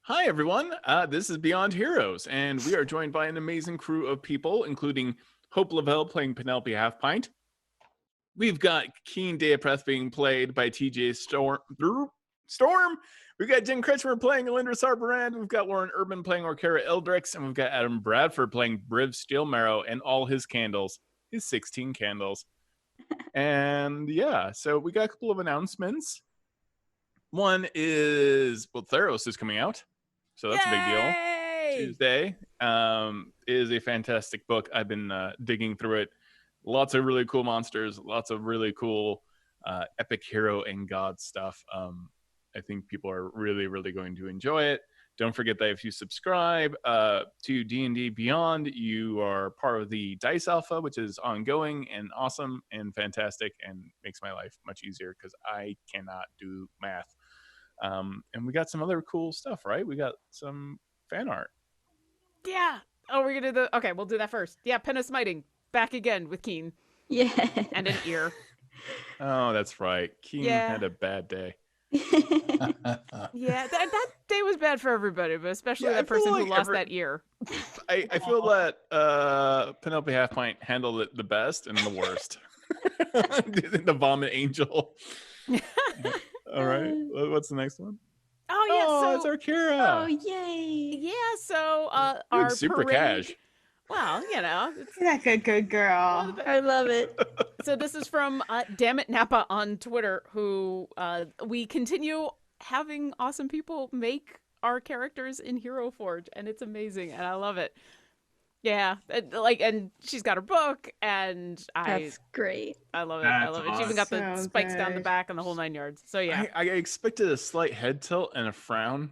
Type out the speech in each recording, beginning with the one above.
Hi, everyone. This is Beyond Heroes, and we are joined by an amazing crew of people, including Hope LaVelle playing Penelope Half-Pint. We've got Keen Deapreth being played by TJ Storm. We've got Jen Kretchmer playing Alyndra Sarrbarand. We've got Lauren Urban playing Orkira Eldritch, and we've got Adam Bradford playing Briv Steelmarrow and all his candles, his 16 candles. And yeah, so we got a couple of announcements. One is, well, Theros is coming out. So that's a big deal. Tuesday is a fantastic book. I've been digging through it. Lots of really cool monsters, lots of really cool epic hero and god stuff. I think people are really, really going to enjoy it. Don't forget that if you subscribe to D&D Beyond, you are part of the Dice Alpha, which is ongoing and awesome and fantastic and makes my life much easier because I cannot do math. And we got some other cool stuff, right? We got some fan art. Yeah. Oh, we're gonna do the. Okay, we'll do that first. Yeah, Penna Smiting back again with Keen. Yeah. And an ear. Oh, that's right. Keen had a bad day. Yeah, that day was bad for everybody, but especially that person who lost that ear. I feel that Penelope Half-Pint handled it the best and the worst. The vomit angel. All right. What's the next one? Oh, yeah. Oh, it's Orkira. Oh, yay. Yeah, so our super parade... cash. Well, you know. Like a good girl. I love it. So this is from Dammit Napa on Twitter, who we continue having awesome people make our characters in Hero Forge, and it's amazing, and I love it. Yeah, and she's got her book, and That's great. I love it. That's I love it. She even got the so spikes down the good. back and the whole 9 yards. So yeah, I expected a slight head tilt and a frown.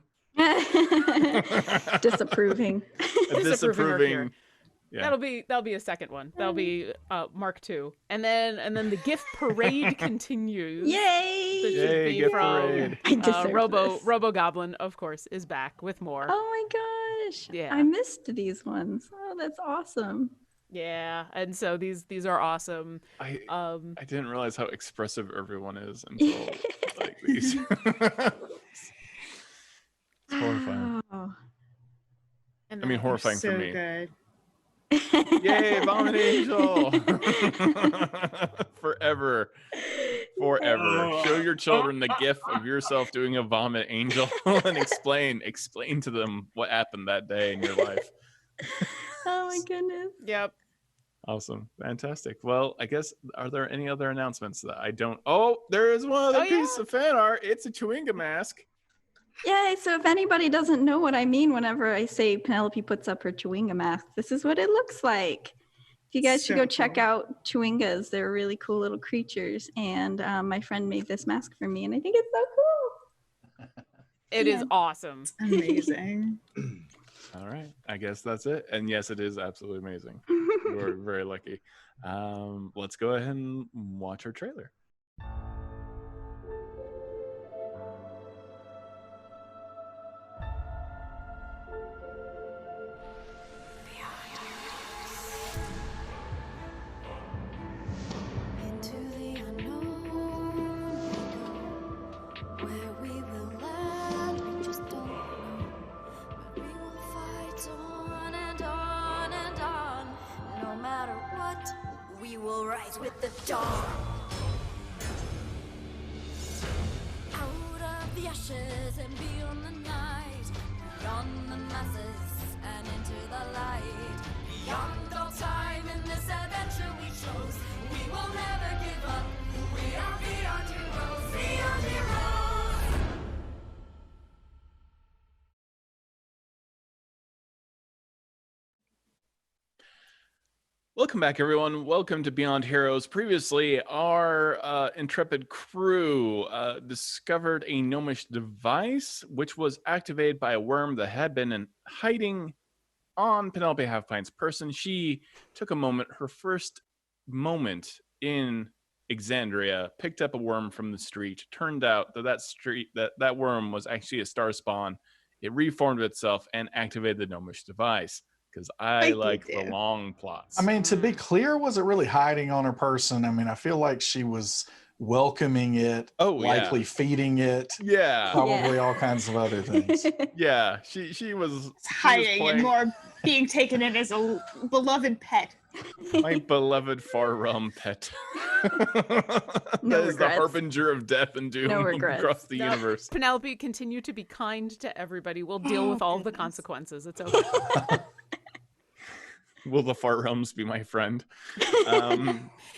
Disapproving. Disapproving. Yeah. That'll be a second one. That'll be Mark II, and then the gift parade continues. Yay! That should be gift from parade. I deserve this. Robo Goblin, of course, is back with more. Oh my gosh. Yeah. I missed these ones. Oh, that's awesome. Yeah, and so these are awesome. I didn't realize how expressive everyone is until like these. It's horrifying. Oh. And I mean, horrifying So for me. good. Yay, Vomit Angel! Forever. Show your children the gif of yourself doing a Vomit Angel and explain to them what happened that day in your life. Oh my goodness. Yep. Awesome. Fantastic. Well, I guess, are there any other announcements that I don't... Oh, there is one other piece of fan art. It's a Chewinga mask. Yay, so if anybody doesn't know what I mean whenever I say Penelope puts up her Chewinga mask, this is what it looks like. You guys should go check out Chewingas. They're really cool little creatures. And my friend made this mask for me, and I think it's so cool. It is awesome. Amazing. All right. I guess that's it. And yes, it is absolutely amazing. We're very lucky. Let's go ahead and watch our trailer. With the dawn, out of the ashes and beyond the night, beyond the masses and into the light, beyond all time in this adventure we chose. We will never give up. We are beyond heroes, beyond heroes. Welcome back, everyone. Welcome to Beyond Heroes. Previously, our intrepid crew discovered a gnomish device, which was activated by a worm that had been hiding on Penelope Half-Pint's person. She took a moment, her first moment in Alexandria, picked up a worm from the street. Turned out that worm was actually a star spawn. It reformed itself and activated the gnomish device. Because I like the long plots. I mean, to be clear, was it really hiding on her person? I mean, I feel like she was welcoming it, Oh, yeah. likely feeding it, Yeah. probably all kinds of other things. Yeah. She was Hiding playing and more being taken in as a beloved pet. my beloved far realm pet. No That is the regrets. harbinger of death and doom No regrets. across the No. universe. Penelope, continue to be kind to everybody. We'll deal with all of the consequences. It's okay. Will the far realms be my friend?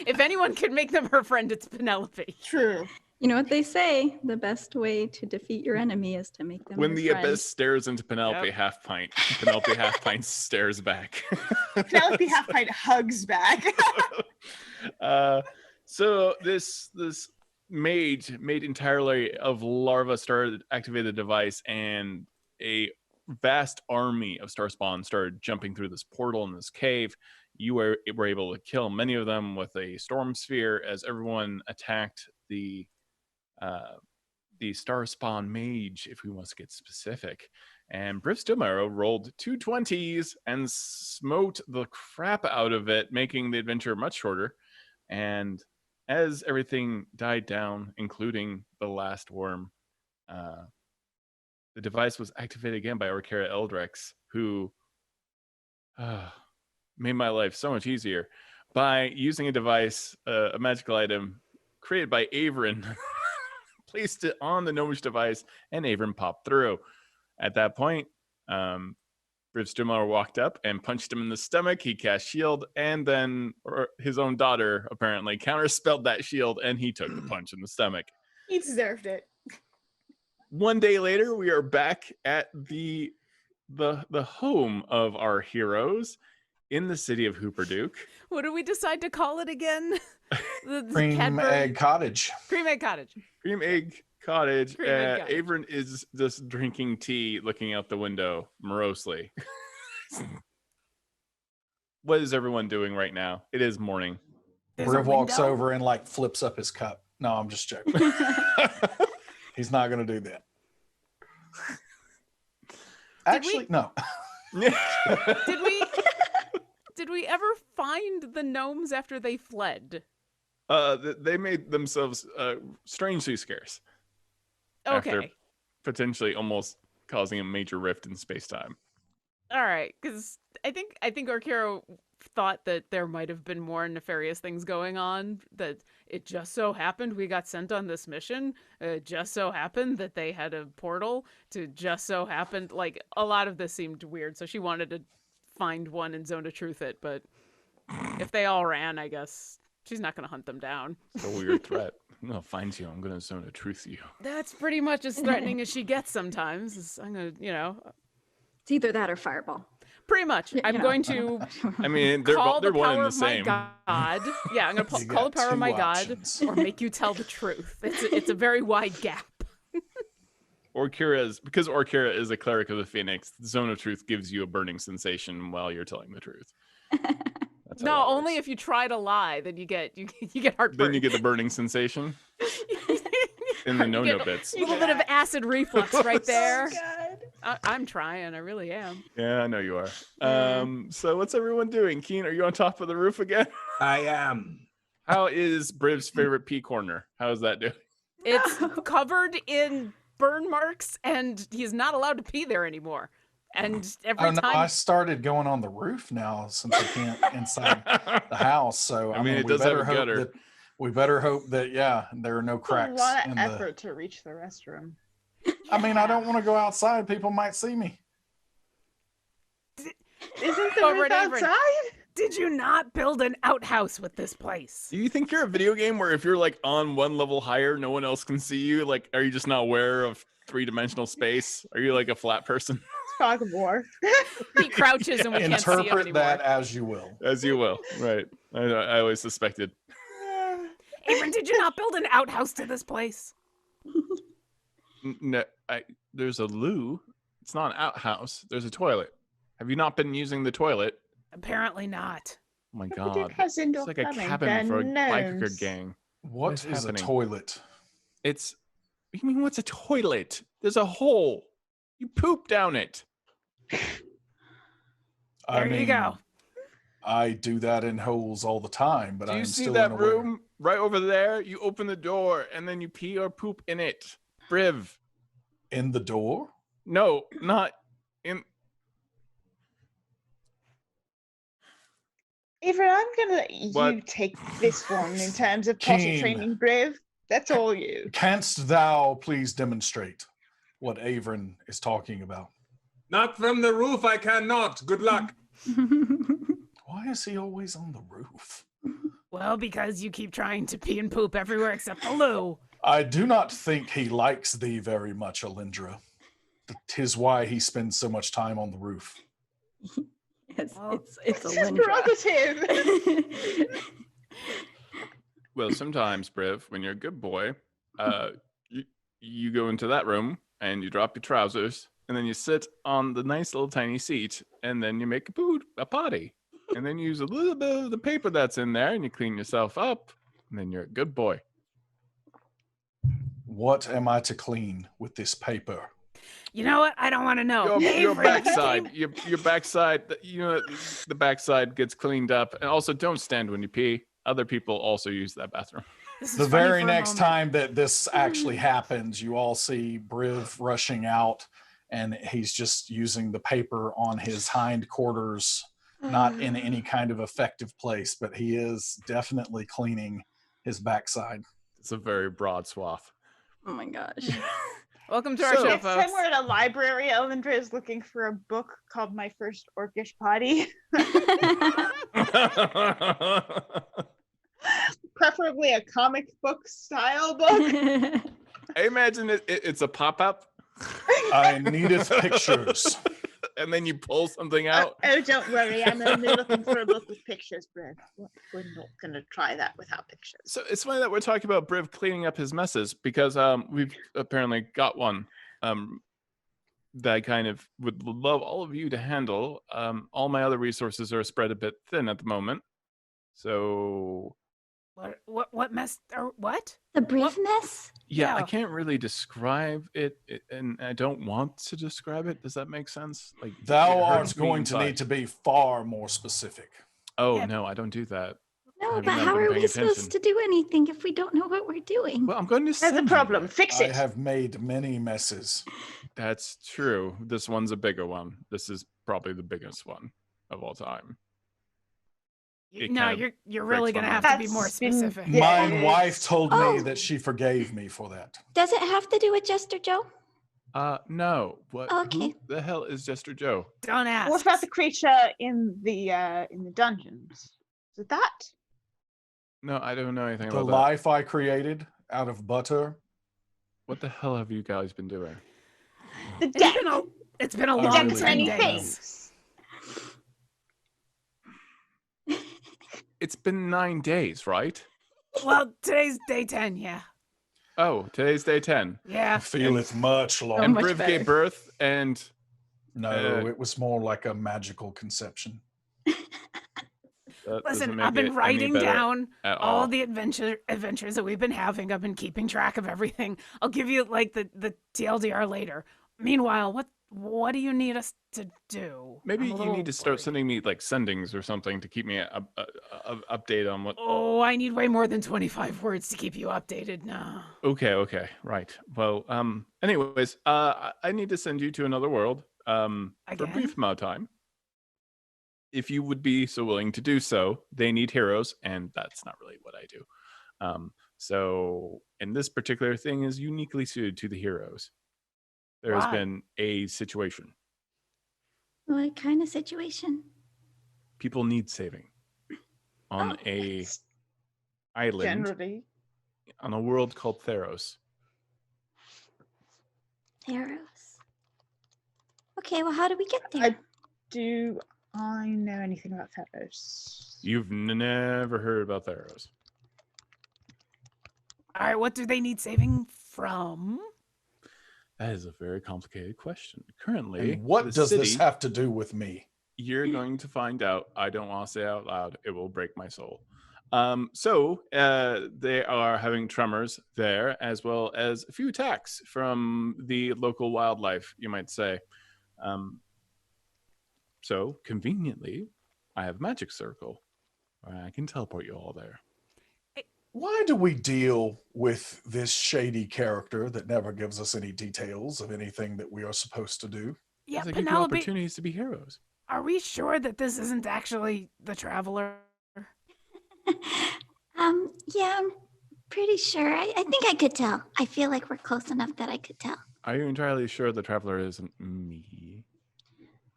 If anyone can make them her friend, it's Penelope. True. You know what they say? The best way to defeat your enemy is to make them When your the friend. abyss stares into Penelope Yep. half pint, Penelope half pint stares back. Penelope Half-Pint hugs back. So this mage made entirely of larvae started activated the device, and a vast army of starspawn started jumping through this portal in this cave. You were able to kill many of them with a storm sphere as everyone attacked the starspawn mage, if we want to get specific. And Briv Stillmarrow rolled 2 20s and smote the crap out of it, making the adventure much shorter. And as everything died down, including the last worm, the device was activated again by Orkira Eldritch, who made my life so much easier by using a device, a magical item created by Averyn, placed it on the gnomish device, and Averyn popped through. At that point, Briv Stillmarrow walked up and punched him in the stomach. He cast shield, and then his own daughter apparently counterspelled that shield, and he took the punch in the stomach. He deserved it. One day later, we are back at the home of our heroes in the city of Hooperduke. What do we decide to call it again? The Cream Cadbury- Egg Cottage. Cream Egg Cottage. Cream Egg Cottage. Cream Egg Cottage. Averyn is just drinking tea, looking out the window morosely. What is everyone doing right now? It is morning. There's a Briv walks window. over and like flips up his cup. No, I'm just joking. He's not going to do that. Actually, no. Did we ever find the gnomes after they fled? They made themselves strangely scarce. After Okay. potentially almost causing a major rift in space-time. All right, because I think Orkira thought that there might have been more nefarious things going on, that it just so happened we got sent on this mission. It just so happened that they had a portal to just so happened. Like, a lot of this seemed weird, so she wanted to find one and zone of truth it, but if they all ran, I guess she's not going to hunt them down. It's a weird threat. I'm going to find you. I'm going to zone of truth you. That's pretty much as threatening as she gets sometimes. I'm going to, It's either that or fireball. pretty much. I'm going to I mean, they're call the one power and the of my same. god. Yeah, I'm going You to call the got power of two my options. god or make you tell the truth. It's a very wide gap. Because Orkira is a cleric of the Phoenix, the zone of truth gives you a burning sensation while you're telling the truth. That's how No, that only works. if you try to lie, then you get heartburn. Then you get the burning sensation in the You no-no get bits. a little bit of acid reflux right there. God. I'm trying. I really am. Yeah, I know you are. So what's everyone doing? Keen, are you on top of the roof again? I am. How is Briv's favorite pea corner? How is that doing? It's covered in burn marks, and he's not allowed to pee there anymore. And every Oh no, I time, started going on the roof now since I can't inside the house. So I mean, it we does have better a hope gutter. that we better hope that there are no It's a cracks lot in of the. effort to reach the restroom. I mean, I don't want to go outside. People might see me. Isn't the Over roof and over. outside? did you not build an outhouse with this place? Do you think you're a video game where if you're like on one level higher, no one else can see you? Like, are you just not aware of three-dimensional space? Are you like a flat person? It's fog of war. He crouches and we can't see him Interpret anymore. that as you will. As you will, right? I always suspected. Aaron, did you not build an outhouse to this place? No, there's a loo. It's not an outhouse. There's a toilet. Have you not been using the toilet? Apparently not. Oh my Put god! your cousin It's like a plumbing, cabin for a then biker gnomes. gang. What is is a happening? toilet? It's. What do you mean? What's a toilet? There's a hole. You poop down it. I There you mean, go. I do that in holes all the time, but Do I you am see still that unaware. room right over there? You open the door and then you pee or poop in it. Briv. In the door? No, not in. Avery, I'm gonna let you What? take this one in terms of potty Keen. training, Briv. That's all you. Canst thou please demonstrate what Averin is talking about? Not from the roof, I cannot. Good luck. Why is he always on the roof? Well, because you keep trying to pee and poop everywhere except the loo. I do not think he likes thee very much, Alyndra. 'Tis why he spends so much time on the roof. It's Well, it's His Alyndra. prerogative. Well, sometimes, Briv, when you're a good boy, you go into that room and you drop your trousers, and then you sit on the nice little tiny seat, and then you make a potty. And then you use a little bit of the paper that's in there, and you clean yourself up, and then you're a good boy. What am I to clean with this paper? You know what? I don't want to know. Your Avery, you backside, came- your backside, the backside gets cleaned up. And also, don't stand when you pee. Other people also use that bathroom. This is The funny very for a next moment. time that this actually happens, you all see Briv rushing out, and he's just using the paper on his hind quarters, not in any kind of effective place, but he is definitely cleaning his backside. It's a very broad swath. Oh my gosh. Welcome to our So- show, Next time folks. we're at a library, Eldritch is looking for a book called My First Orcish Potty. Preferably a comic book style book. I imagine it's a pop-up, I needed pictures. and then you pull something out. Oh, don't worry. I'm only looking for a book with pictures, Briv. We're not going to try that without pictures. So it's funny that we're talking about Briv cleaning up his messes, because we've apparently got one that I kind of would love all of you to handle. All my other resources are spread a bit thin at the moment. So What mess? Or what? The Briv mess? yeah, I Yeah. can't really describe it, and I don't want to describe it. Does that make sense? Like Thou it art hurts me going to inside. need to be far more specific. Oh Yeah. no, I don't do that. No, Have but you not how been are paying we supposed attention? to do anything if we don't know what we're doing? Well, I'm going to That's send the you problem. it. Fix I it. have made many messes. That's true. This one's a bigger one. This is probably the biggest one of all time. It No, kind of you're really breaks my gonna have mind. to be more That's been- specific. Yeah. My wife told me Oh. that she forgave me for that. Does it have to do with Jester Joe? No. What? Okay. Who the hell is Jester Joe? Don't ask. What about the creature in the dungeons? Is it that? No, I don't know anything The about that. life I created out of butter. What the hell have you guys been doing? The It's deck. been a The The long deck's really time. many don't know. things. It's been 9 days, right? Well, today's day 10. Yeah. Oh, today's day 10. Yeah. Feeleth much Oh, longer. And much Briv better. gave birth, and No, it was more like a magical conception. that doesn't Listen, make I've it been any writing better down at all the adventures that we've been having. I've been keeping track of everything. I'll give you like the TLDR later. Meanwhile, what do you need us to do? Maybe I'm a you little need to start worried. sending me like sendings or something to keep me update on what. Oh, I need way more than 25 words to keep you updated. No. Okay, right. Well, anyways, I need to send you to another world for a Again? brief amount of time. If you would be so willing to do so. They need heroes, and that's not really what I do. So, and this particular thing is uniquely suited to the heroes. There has Why? been a situation. What kind of situation? People need saving on Oh, a island Generally. on a world called Theros. Theros. Okay, well, how do we get there? Do I know anything about Theros? You've never heard about Theros. All right, what do they need saving from? That is a very complicated question. Currently, And what the does this city- have to do with me? You're going to find out. I don't want to say out loud. It will break my soul. So they are having tremors there, as well as a few attacks from the local wildlife, you might say. So conveniently, I have a magic circle. I can teleport you all there. Why do we deal with this shady character that never gives us any details of anything that we are supposed to do? Yeah, Because I give you Penelope, opportunities to be heroes. are we sure that this isn't actually the Traveler? Yeah, I'm pretty sure. I think I could tell. I feel like we're close enough that I could tell. Are you entirely sure the traveler isn't me?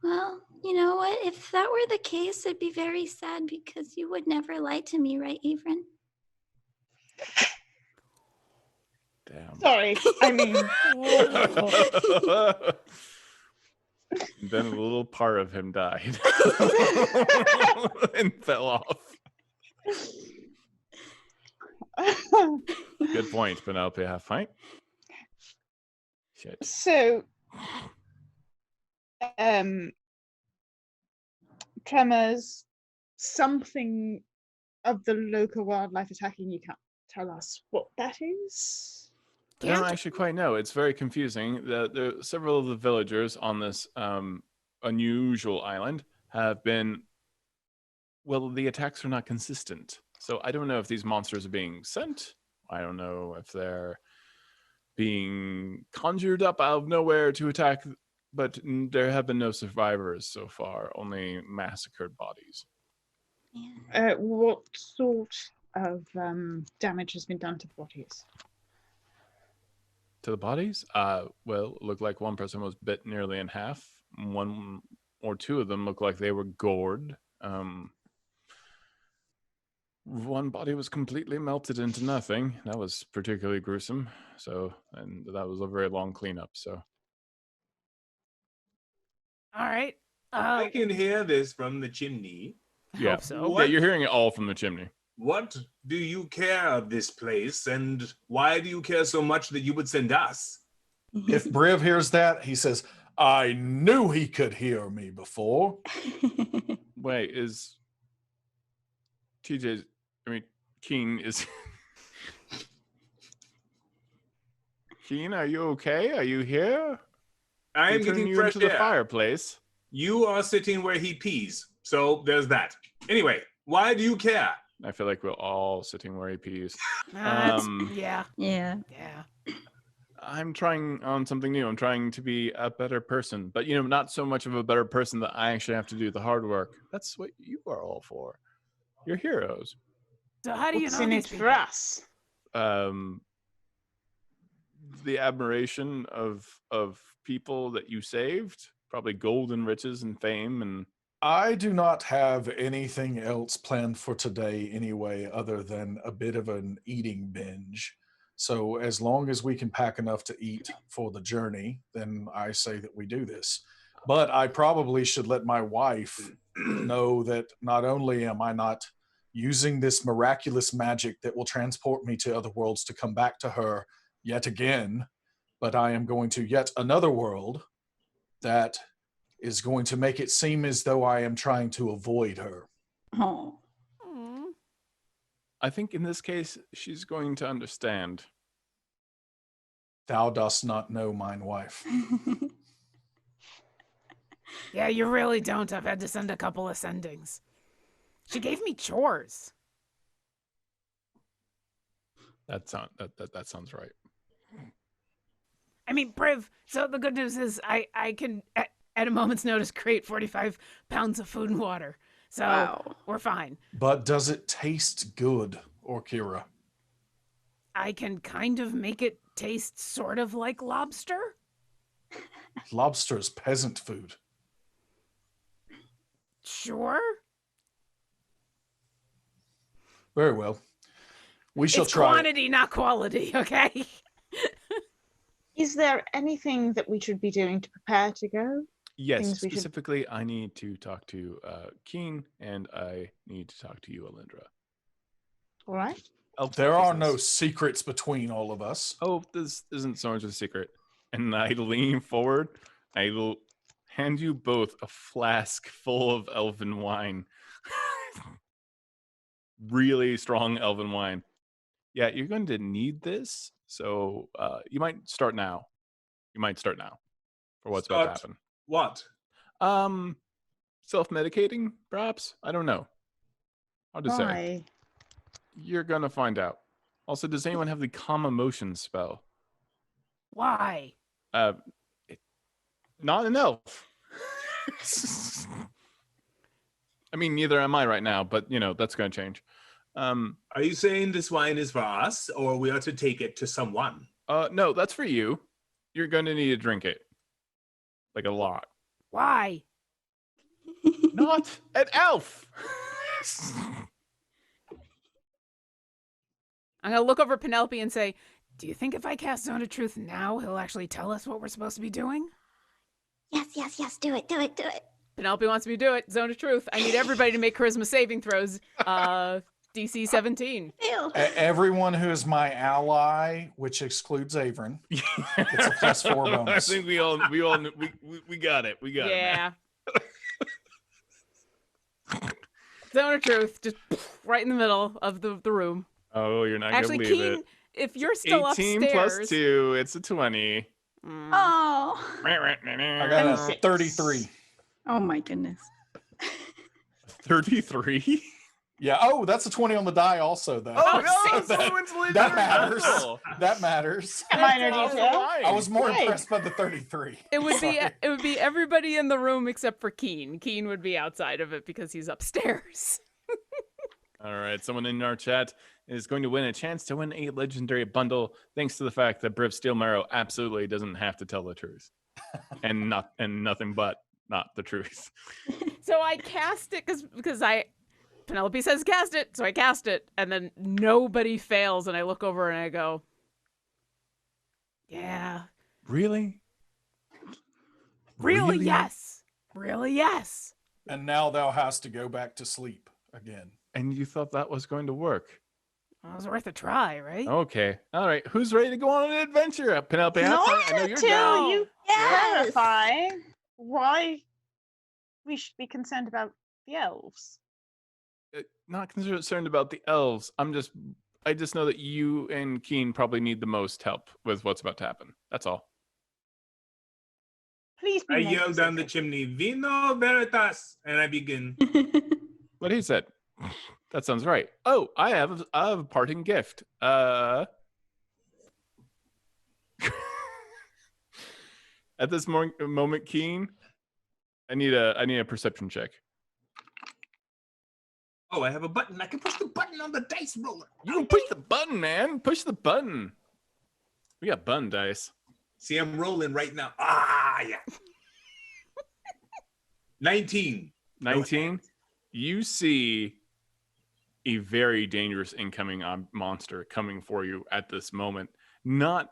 Well, you know what? If that were the case, I'd be very sad because you would never lie to me, right, Avrin? Damn. Sorry, I mean, Then a little part of him died and fell off. Good point, Penelope Half-Pint. Shit. so, tremors, something of the local wildlife attacking. You can't tell us what that is. I don't actually quite know. It's very confusing. There several of the villagers on this unusual island have been. Well, the attacks are not consistent. So I don't know if these monsters are being sent. I don't know if they're being conjured up out of nowhere to attack. But there have been no survivors so far, only massacred bodies. Yeah. What sort of damage has been done to the bodies? To the bodies? Well, it looked like one person was bit nearly in half. One or two of them looked like they were gored. One body was completely melted into nothing. That was particularly gruesome. And that was a very long cleanup. So, All right. I can hear this from the chimney. yeah, Hope so. yeah, you're hearing it all from the chimney. What do you care of this place, and why do you care so much that you would send us? If Briv hears that, he says, I knew he could hear me before. Wait, is Keen is Keen, are you okay? Are you here? I am We turn getting you fresh into the air. fireplace. You are sitting where he pees, so there's that. Anyway, why do you care? I feel like we're all sitting where he pees. Yeah. Yeah. Yeah. I'm trying on something new. I'm trying to be a better person, but not so much of a better person that I actually have to do the hard work. That's what you are all for. You're heroes. So how do you What's know in these it people? for us? The admiration of people that you saved, probably gold and riches and fame, and I do not have anything else planned for today anyway, other than a bit of an eating binge. So as long as we can pack enough to eat for the journey, then I say that we do this. But I probably should let my wife know that not only am I not using this miraculous magic that will transport me to other worlds to come back to her yet again, but I am going to yet another world that is going to make it seem as though I am trying to avoid her. Oh. Aw. I think in this case she's going to understand. Thou dost not know mine wife. Yeah, you really don't. I've had to send a couple of sendings. She gave me chores. That sounds right. I mean, Briv, so the good news is I can, at a moment's notice, create 45 pounds of food and water. So Wow. we're fine. But does it taste good, Orkira? I can kind of make it taste sort of like lobster. Lobster is peasant food. Sure. Very well. We shall It's try. quantity, not quality, okay? Is there anything that we should be doing to prepare to go? Yes, Things we should- specifically, I need to talk to Keen, and I need to talk to you, Alyndra. All right. There are no secrets between all of us. Oh, this isn't so much a secret. And I lean forward. I will hand you both a flask full of elven wine. Really strong elven wine. Yeah, you're going to need this. So you might start now. For what's about to happen. What? self-medicating, perhaps? I don't know. Hard to say. Why? You're gonna find out. Also, does anyone have the calm emotion spell? Why? Not an elf. I mean, neither am I right now, but that's gonna change. Are you saying this wine is for us, or we are to take it to someone? No, that's for you. You're gonna need to drink it. Like a lot. Why? Not an elf! I'm gonna look over at Penelope and say, do you think if I cast Zone of Truth now, he'll actually tell us what we're supposed to be doing? Yes, yes, yes. Do it, do it, do it. Penelope wants me to do it. Zone of Truth. I need everybody to make charisma saving throws. DC 17. Ew. Everyone who is my ally, which excludes Averin, gets a +4 bonus. I think we got it. We got it. Yeah. Zone of Truth, just right in the middle of the room. Oh, you're not Actually, gonna believe Keen, it. if you're still 18 upstairs. plus 2, it's a 20. Oh. I got a 33. Oh my goodness. 33? Yeah. Oh, that's a 20 on the die also, though. Oh, no, that, someone's that matters. legendary. That matters. Minor That's detail. fine. I was more Right. impressed by the 33. It would be Sorry. it would be everybody in the room except for Keen. Keen would be outside of it because he's upstairs. All right, someone in our chat is going to win a chance to win a legendary bundle, thanks to the fact that Briv Steelmarrow absolutely doesn't have to tell the truth, and nothing but not the truth. So I cast it because Penelope says cast it, so I cast it, and then nobody fails, and I look over and I go, yeah, Really? really, yes, really, yes. And now thou hast to go back to sleep again. And you thought that was going to work? Well, it was worth a try, right? Okay. All right. Who's ready to go on an adventure? Penelope, In I know order you're to down. you Yes. clarify why we should be concerned about the elves. Not concerned about the elves. I just know that you and Keen probably need the most help with what's about to happen. That's all. Please be I more yell down the specific. chimney, Vino Veritas, and I begin. What he said. That sounds right. Oh, I have a parting gift. At this moment, Keen, I need a perception check. Oh, I have a button. I can push the button on the dice roller. You can push the button, man. Push the button. We got button dice. See, I'm rolling right now. Ah, yeah. 19. 19. You see a very dangerous incoming monster coming for you at this moment. Not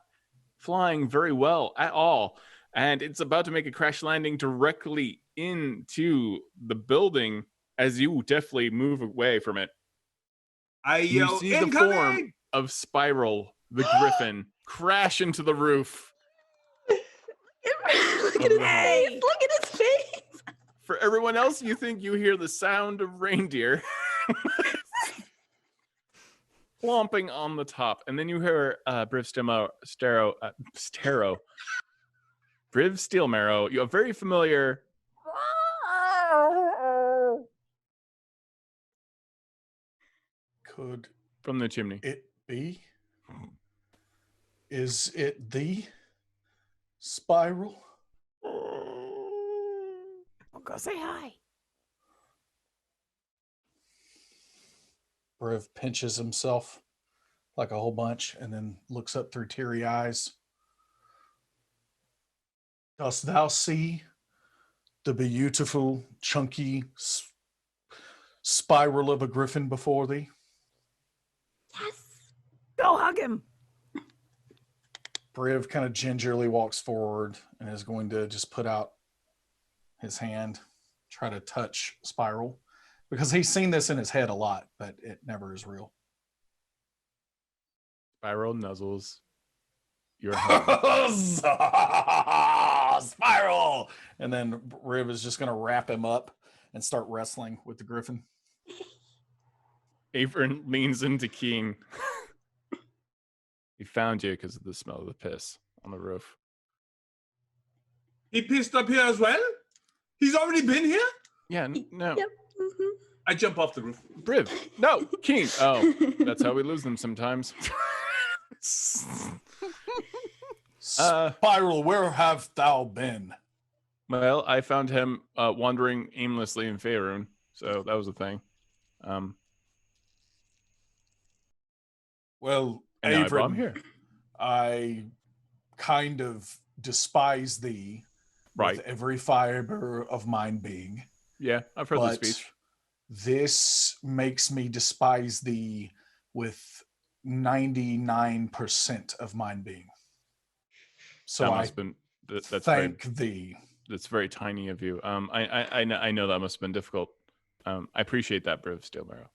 flying very well at all. And it's about to make a crash landing directly into the building as you definitely move away from it. I You yell, see the incoming! form of Spiral, the griffin, crash into the roof. Look at his face. Look at his face. For everyone else, you think you hear the sound of reindeer clomping on the top. And then you hear Briv Steelmarrow. You have very familiar Could from the chimney. it be? Is it the Spiral? I'll go say hi. Briv pinches himself like a whole bunch and then looks up through teary eyes. Dost thou see the beautiful, chunky spiral of a griffin before thee? Yes. Go hug him. Briv kind of gingerly walks forward and is going to just put out his hand, try to touch Spiral, because he's seen this in his head a lot, but it never is real. Spiral nuzzles your hand. Spiral! And then Briv is just going to wrap him up and start wrestling with the griffin. Averin leans into Keen. He found you because of the smell of the piss on the roof. He pissed up here as well? He's already been here? Yeah, no. Yep. Mhm. I jump off the roof. Briv, no. Keen. Oh, that's how we lose them sometimes. Spiral, where have thou been? Well, I found him wandering aimlessly in Faerun, so that was a thing. Well, And now I brought him Avram, here. I kind of despise thee Right. with every fiber of mine being. Yeah, I've heard the But speech. this makes me despise thee with 99% of mine being. So That I must have been that's thank very, thee. that's very tiny of you. I know that must have been difficult. I appreciate that, Briv Steelbarrow.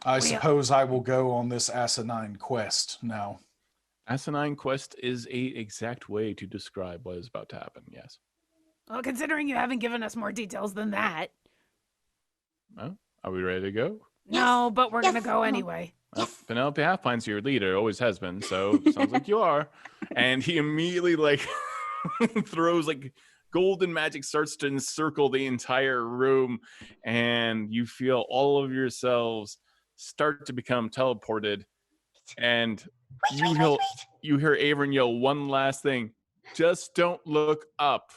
I suppose I will go on this asinine quest now. Asinine quest is a exact way to describe what is about to happen. Yes. Well, considering you haven't given us more details than that. Well, are we ready to go? No, but we're going to Yes. go anyway. Well, Penelope Halfpine's your leader, always has been, so sounds like you are. And he immediately throws golden magic starts to encircle the entire room, and you feel all of yourselves start to become teleported. And you hear Avron yell one last thing: just don't look up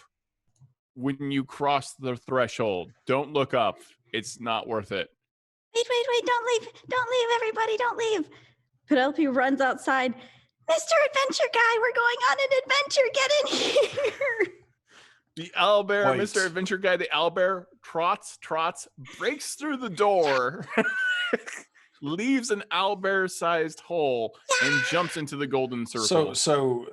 when you cross the threshold. Don't look up. It's not worth it. Wait, don't leave. Don't leave, everybody, don't leave. Penelope runs outside. Mr. Adventure Guy, we're going on an adventure. Get in here. The owlbear, Wait. Mr. Adventure Guy, the owlbear trots, breaks through the door, leaves an owlbear-sized hole, and jumps into the golden circle. So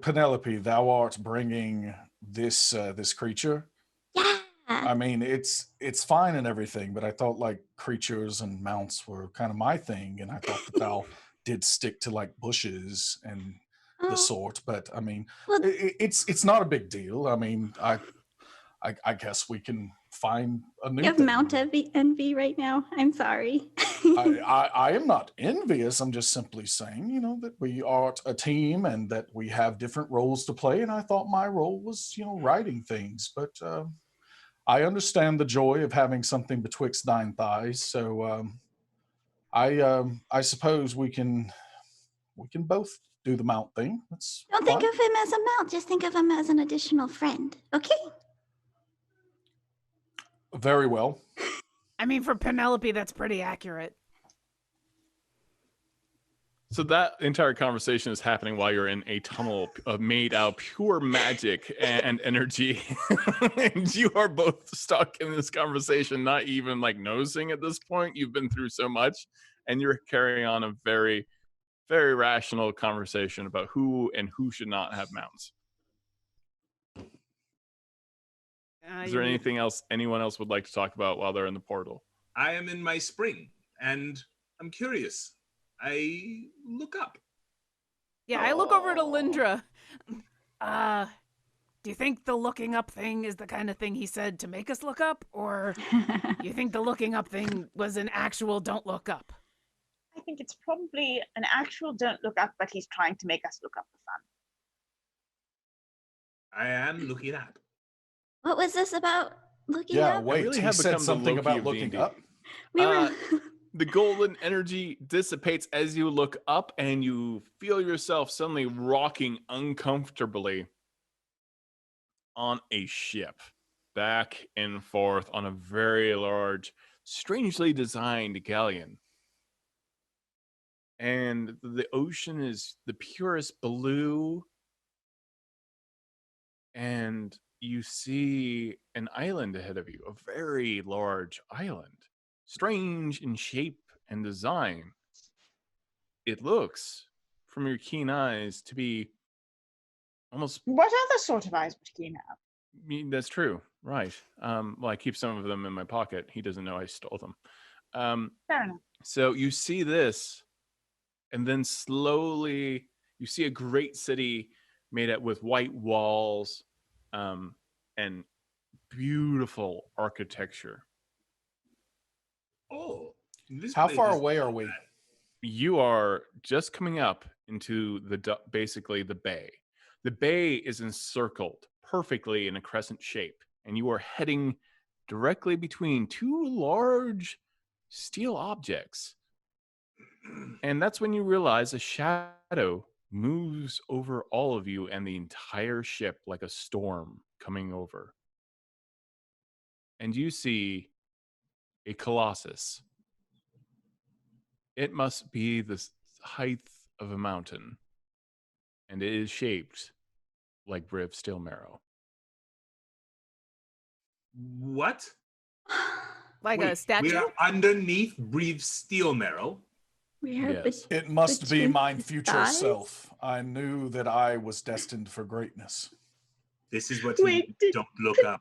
Penelope, thou art bringing this creature. Yeah. I mean, it's fine and everything, but I thought creatures and mounts were kind of my thing, and I thought that thou did stick to bushes and the sort. But I mean, Well- it's not a big deal. I mean, I guess we can find a new. You have thing. Mount Envy right now. I'm sorry. I am not envious. I'm just simply saying, that we are a team and that we have different roles to play. And I thought my role was, writing things. But I understand the joy of having something betwixt nine thighs. So I suppose we can both do the mount thing. That's Don't think fine. of him as a mount. Just think of him as an additional friend. Okay? Very well. I mean, for Penelope, that's pretty accurate. So that entire conversation is happening while you're in a tunnel made out of pure magic and energy. And you are both stuck in this conversation, not even noticing at this point. You've been through so much, and you're carrying on a very, very rational conversation about who and who should not have mounts. Is there anything else anyone else would like to talk about while they're in the portal? I am in my spring, and I'm curious. I look up. Yeah, I look over at Alyndra. Do you think the looking up thing is the kind of thing he said to make us look up? Or you think the looking up thing was an actual don't look up? I think it's probably an actual don't look up, but he's trying to make us look up for fun. I am looking up. What was this about looking Yeah, up? wait. really He have said become the something Loki about of looking D&D. up. We were. The golden energy dissipates as you look up, and you feel yourself suddenly rocking uncomfortably on a ship, back and forth on a very large, strangely designed galleon. And the ocean is the purest blue, and you see an island ahead of you, a very large island. Strange in shape and design. It looks, from your keen eyes, to be almost. What other sort of eyes would Keen have? That's true, right? Well, I keep some of them in my pocket. He doesn't know I stole them. Fair enough. So you see this, and then slowly you see a great city made up with white walls, and beautiful architecture. Oh, this How place far is away not are we? bad. You are just coming up into basically the bay. The bay is encircled perfectly in a crescent shape, and you are heading directly between two large steel objects. And that's when you realize a shadow moves over all of you and the entire ship like a storm coming over. And you see a colossus. It must be the height of a mountain, and it is shaped like Briv Steelmarrow. What? Like Wait, a statue? We are underneath Briv Steelmarrow. We are Yes. It must be between my his future thighs? self. I knew that I was destined for greatness. This is what Wait, you don't look up.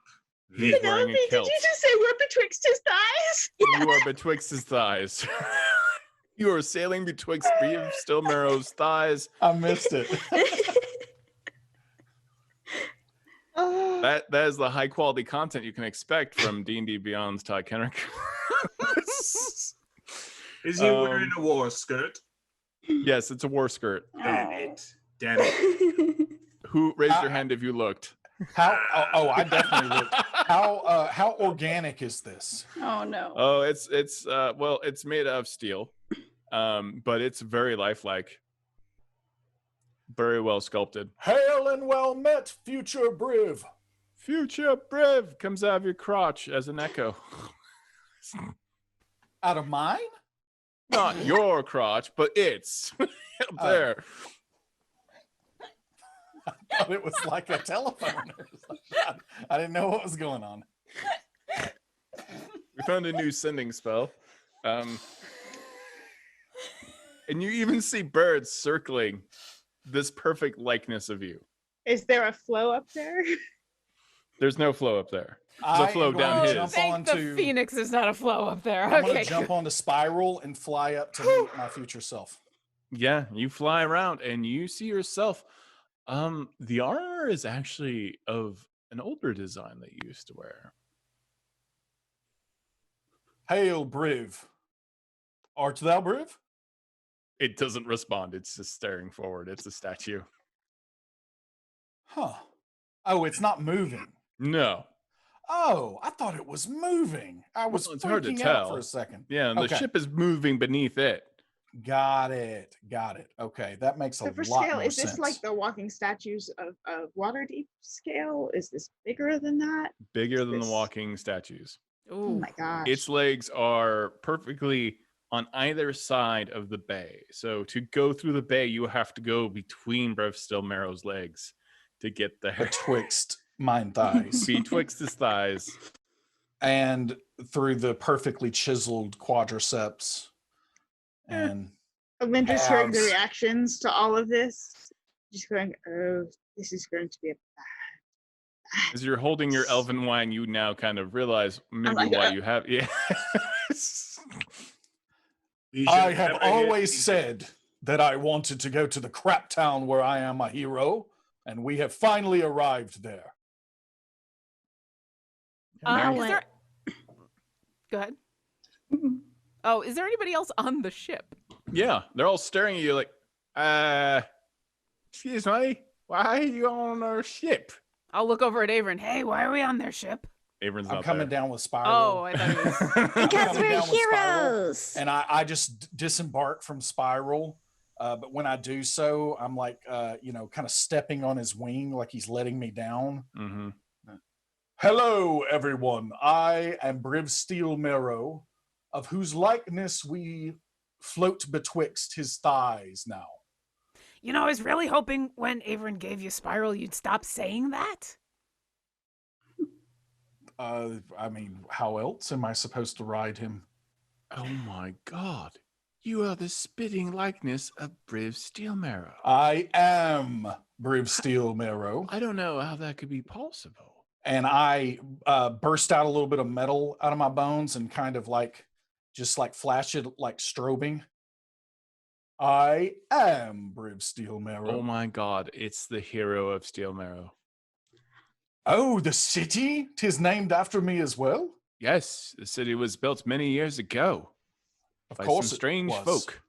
He's wearing Penelope, a did kilt. you just say we're betwixt his thighs? You are betwixt his thighs. You are sailing betwixt Briv Steelmarrow's thighs. I missed it. Oh, That is the high quality content you can expect from D&D Beyond's Todd Kenreck. Is he wearing a war skirt? Yes, it's a war skirt. Damn it. Damn it. Who raised your hand if you looked? How? Oh, I definitely looked. How organic is this? Oh no. Oh, it's well, it's made of steel, but it's very lifelike, very well sculpted. Hail and well met, future Briv. Future Briv comes out of your crotch as an echo. Out of mine? Not your crotch, but it's up there. I thought it was like a telephone. I didn't know what was going on. We found a new sending spell. And you even see birds circling this perfect likeness of you. is there a flow up there? There's no flow up there. There's I a flow am down going to his. jump Thank onto. the Phoenix is not a flow up there. I'm going Okay. to jump on the spiral and fly up to meet my future self. Yeah, you fly around and you see yourself. The armor is actually of an older design that you used to wear. Hail, Briv. Art thou Briv? It doesn't respond. It's just staring forward. It's a statue. Huh. Oh, it's not moving. No. Oh, I thought it was moving. I was Well, it's hard to freaking out tell. for a second. Yeah, and the Okay. ship is moving beneath it. Got it. Okay, that makes a So for lot scale, more is this sense. like the walking statues of Waterdeep scale? Is this bigger than that? Bigger than the This- walking statues. Oh Ooh. my gosh. Its legs are perfectly on either side of the bay. So to go through the bay, you have to go between Briv Steelmarrow's legs to get there. Betwixt mine thighs Betwixt his thighs. and through the perfectly chiseled quadriceps. And Alyndra's hearing the Abs. reactions to all of this. Just going, oh, this is going to be a As you're holding your elven wine, you now kind of realize maybe like, why you have. Yeah. We I should have never always get- said that I wanted to go to the crap town where I am a hero, and we have finally arrived there. Is went- there... Go ahead. Oh, is there anybody else on the ship? Yeah. They're all staring at you like, excuse me, why are you on our ship? I'll look over at Averin. Hey, why are we on their ship? Avron's I'm not coming there. down with Spiral. Oh, I thought it was... Because coming we're down with Spiral. heroes. And I just disembark from Spiral. But when I do so, I'm like, kind of stepping on his wing like he's letting me down. Mm-hmm. Hello, everyone. I am Briv Steelmarrow, of whose likeness we float betwixt his thighs now. You know, I was really hoping when Averin gave you Spiral, you'd stop saying that. I mean, how else am I supposed to ride him? Oh my god. You are the spitting likeness of Briv Steelmarrow. I am Briv Steelmarrow. I don't know how that could be possible. And I burst out a little bit of metal out of my bones and kind of just flash it like strobing. I am Briv Steelmarrow. Oh my god, it's the hero of Steelmarrow. Oh, the city? 'Tis named after me as well? Yes, the city was built many years ago Of by course some it strange was. folk.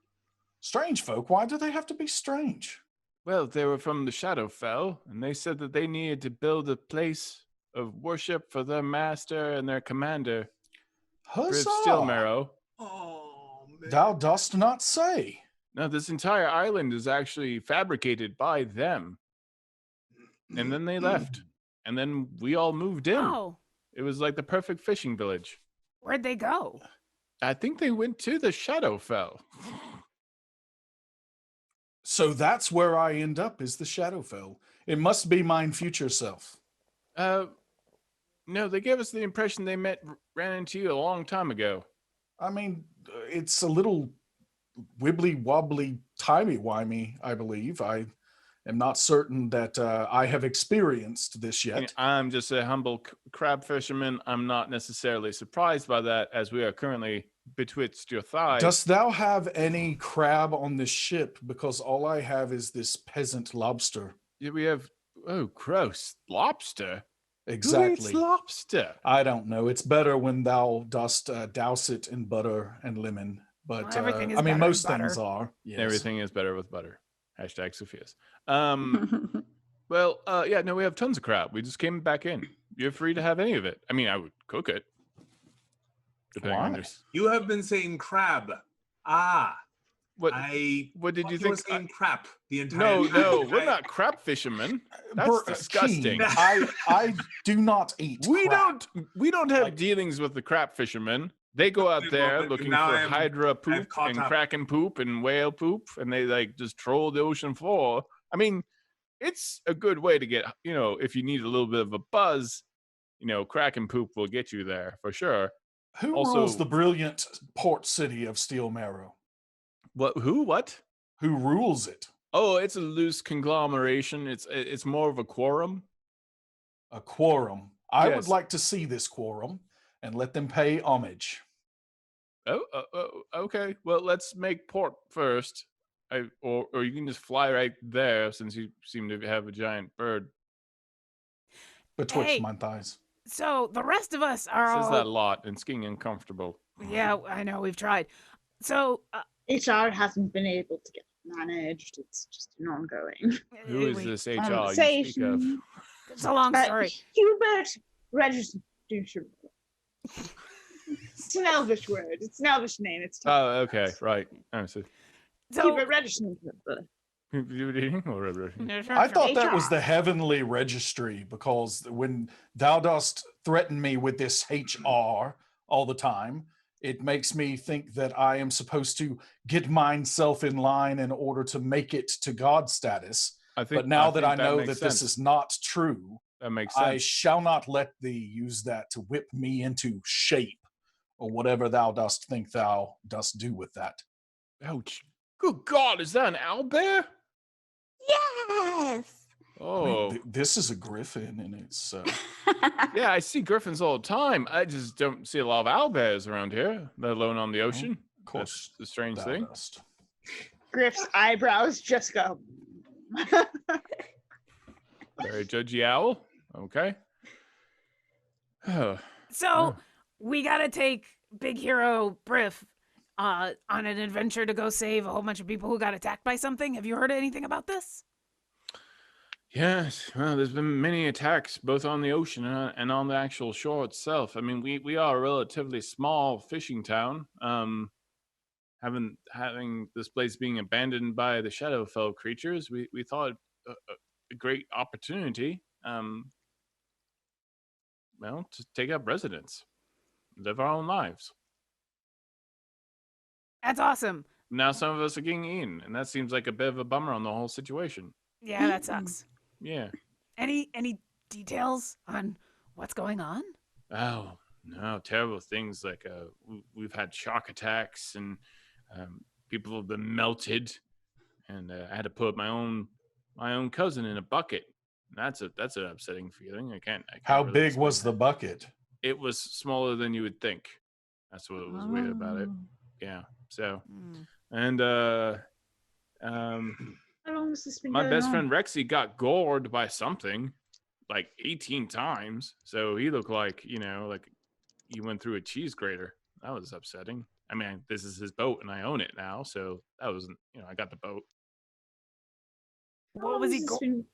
Strange folk? Why do they have to be strange? Well, they were from the Shadowfell, and they said that they needed to build a place of worship for their master and their commander, Briv Huzzah! Steelmarrow. Oh, man. Thou dost not say. Now, this entire island is actually fabricated by them. And then they left. And then we all moved in. Oh, It was like the perfect fishing village. where'd they go? I think they went to the Shadowfell. So that's where I end up, is the Shadowfell. It must be mine future self. No, they gave us the impression they ran into you a long time ago. I mean, it's a little wibbly wobbly, timey wimey, I believe. I am not certain that I have experienced this I mean, yet. I'm just a humble crab fisherman. I'm not necessarily surprised by that, as we are currently betwixt your thighs. Dost thou have any crab on this ship? Because all I have is this peasant lobster. Yeah, we have, oh, gross, lobster? Who eats Exactly. lobster? I don't know. It's better when thou dost douse it in butter and lemon. But Well, everything is I mean, better in most things butter. are. Yes. Everything is better with butter. Hashtag Sophia's. Well, yeah, no, we have tons of crab. We just came back in. You're free to have any of it. I mean, I would cook it. Depending on Why? your... You have been saying crab. What What did you You were think? saying crap the entire No, time. no, we're not crab fishermen. That's Bur- disgusting. Keen, I do not eat. We crab. don't have Like- dealings with the crab fishermen. They go out there Well, looking now for I'm- hydra poop caught and up. kraken poop and whale poop, and they like just troll the ocean floor. I mean, it's a good way to get, if you need a little bit of a buzz, kraken poop will get you there for sure. Who Also- rules the brilliant port city of Steel Marrow? What? Who? What? Who rules it? Oh, it's a loose conglomeration. It's more of a quorum. A quorum. I would Yes. like to see this quorum and let them pay homage. Oh, okay. Well, let's make port first. Or you can just fly right there, since you seem to have a giant bird. Betwixt Hey. my thighs. So the rest of us are Says all... that a lot, and it's getting uncomfortable. Yeah, I know, we've tried. So, HR hasn't been able to get managed. It's just an ongoing Who is wait, this HR you speak of? conversation. It's a long story. Hubert registered. It's an Elvish word. It's an Elvish name. It's Oh, okay, right. Oh, so So, Hubert registered. I thought that was HR. the heavenly registry, because when thou dost threaten me with this HR all the time, it makes me think that I am supposed to get myself in line in order to make it to God status. But now that I know that this is not true, that makes I sense. shall not let thee use that to whip me into shape, or whatever thou dost think thou dost do with that. Ouch! Good God, is that an owlbear? Yes. I mean, Oh, this is a griffin, and it's yeah, I see griffins all the time. I just don't see a lot of owlbears around here, let alone on the ocean. of course That's the strange thou thing. dost. Griff's eyebrows just go. Very judgy owl. Okay. Oh, so we gotta take Big Hero Briv on an adventure to go save a whole bunch of people who got attacked by something. Have you heard anything about this? yes. Well, there's been many attacks, both on the ocean and on the actual shore itself. I mean, we are a relatively small fishing town. Having this place being abandoned by the Shadowfell creatures, we thought a great opportunity, to take up residence, live our own lives. That's awesome. Now some of us are getting eaten, and that seems like a bit of a bummer on the whole situation. Yeah, that sucks. Yeah. Any details on what's going on? Oh no, terrible things like we've had shark attacks, and people have been melted, and I had to put my own cousin in a bucket. That's an upsetting feeling. I can't How really big explain was the that. bucket? It was smaller than you would think. That's what was weird about it. Yeah. So and How long has this been my going best on? friend Rexy got gored by something like 18 times. So he looked like he went through a cheese grater. That was upsetting. I mean, this is his boat and I own it now. So that wasn't, I got the boat. How What was long he has this go- been-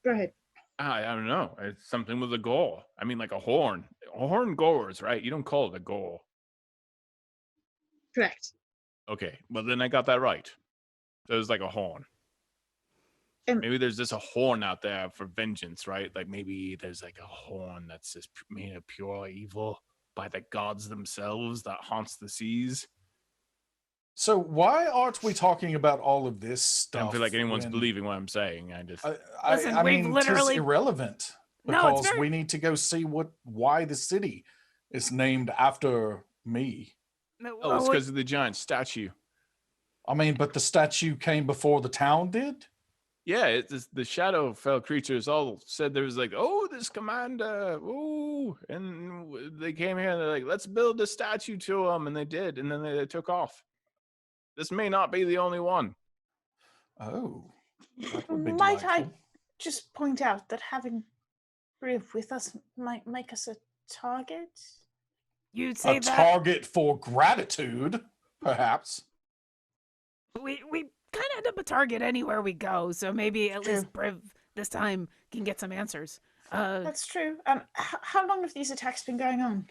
Go ahead. I don't know. It's something with a goal. I mean, like a horn. A horn gores, right? You don't call it a goal. Correct. Okay, well then I got that right. So it was like a horn. Maybe there's just a horn out there for vengeance, right? Like maybe there's like a horn that's just made of pure evil by the gods themselves that haunts the seas. So why aren't we talking about all of this I stuff? don't feel like anyone's when- believing what I'm saying. I just Listen, I we've mean, literally- tis irrelevant No, it's because very- we need to go see why the city is named after me. oh, it's because of the giant statue. I mean, but the statue came before the town did. Yeah, it's the Shadowfell creatures all said there was like, oh, this commander, ooh, and they came here and they're like, let's build a statue to him, and they did, and then they took off. This may not be the only one. Oh, that would be Might I delightful. just point out that having Briv with us might make us a target? You'd say A that target for gratitude, perhaps. we kind of end up a target anywhere we go. So maybe at True. least Briv this time can get some answers. That's true. How long have these attacks been going on?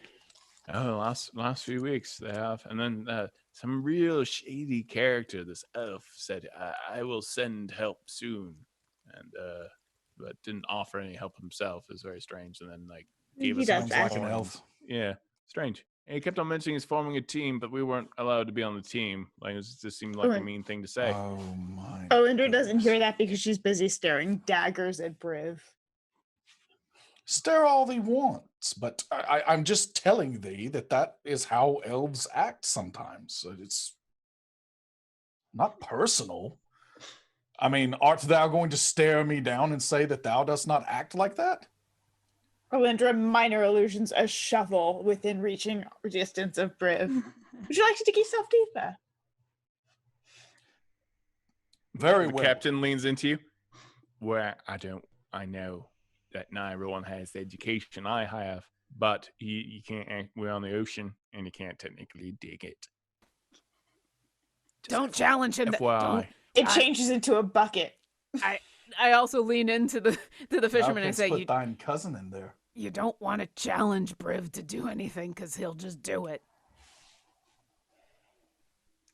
Oh, last few weeks they have, and then some real shady character, this elf, said, "I will send help soon," and but didn't offer any help himself. It was very strange, and then like gave He us does some that. Like an horns. elf. Yeah, strange. And he kept on mentioning he's forming a team, but we weren't allowed to be on the team. Like it just seemed like a Right. mean thing to say. Oh my. Alyndra doesn't hear goodness. that because she's busy staring daggers at Briv. Stare all thee wants, but I'm just telling thee that is how elves act sometimes. So it's not personal. I mean, art thou going to stare me down and say that thou dost not act like that? Alyndra minor illusions a shovel within reaching distance of Briv. Would you like to dig yourself deeper? Very The well. captain leans into you. Where I know that not everyone has the education I have, but you can't. We're on the ocean, and you can't technically dig it. Just Don't challenge him. FYI. It I- changes into a bucket. I also lean into the fisherman Thou and canst say, put thine cousin in there. you don't want to challenge Briv to do anything because he'll just do it.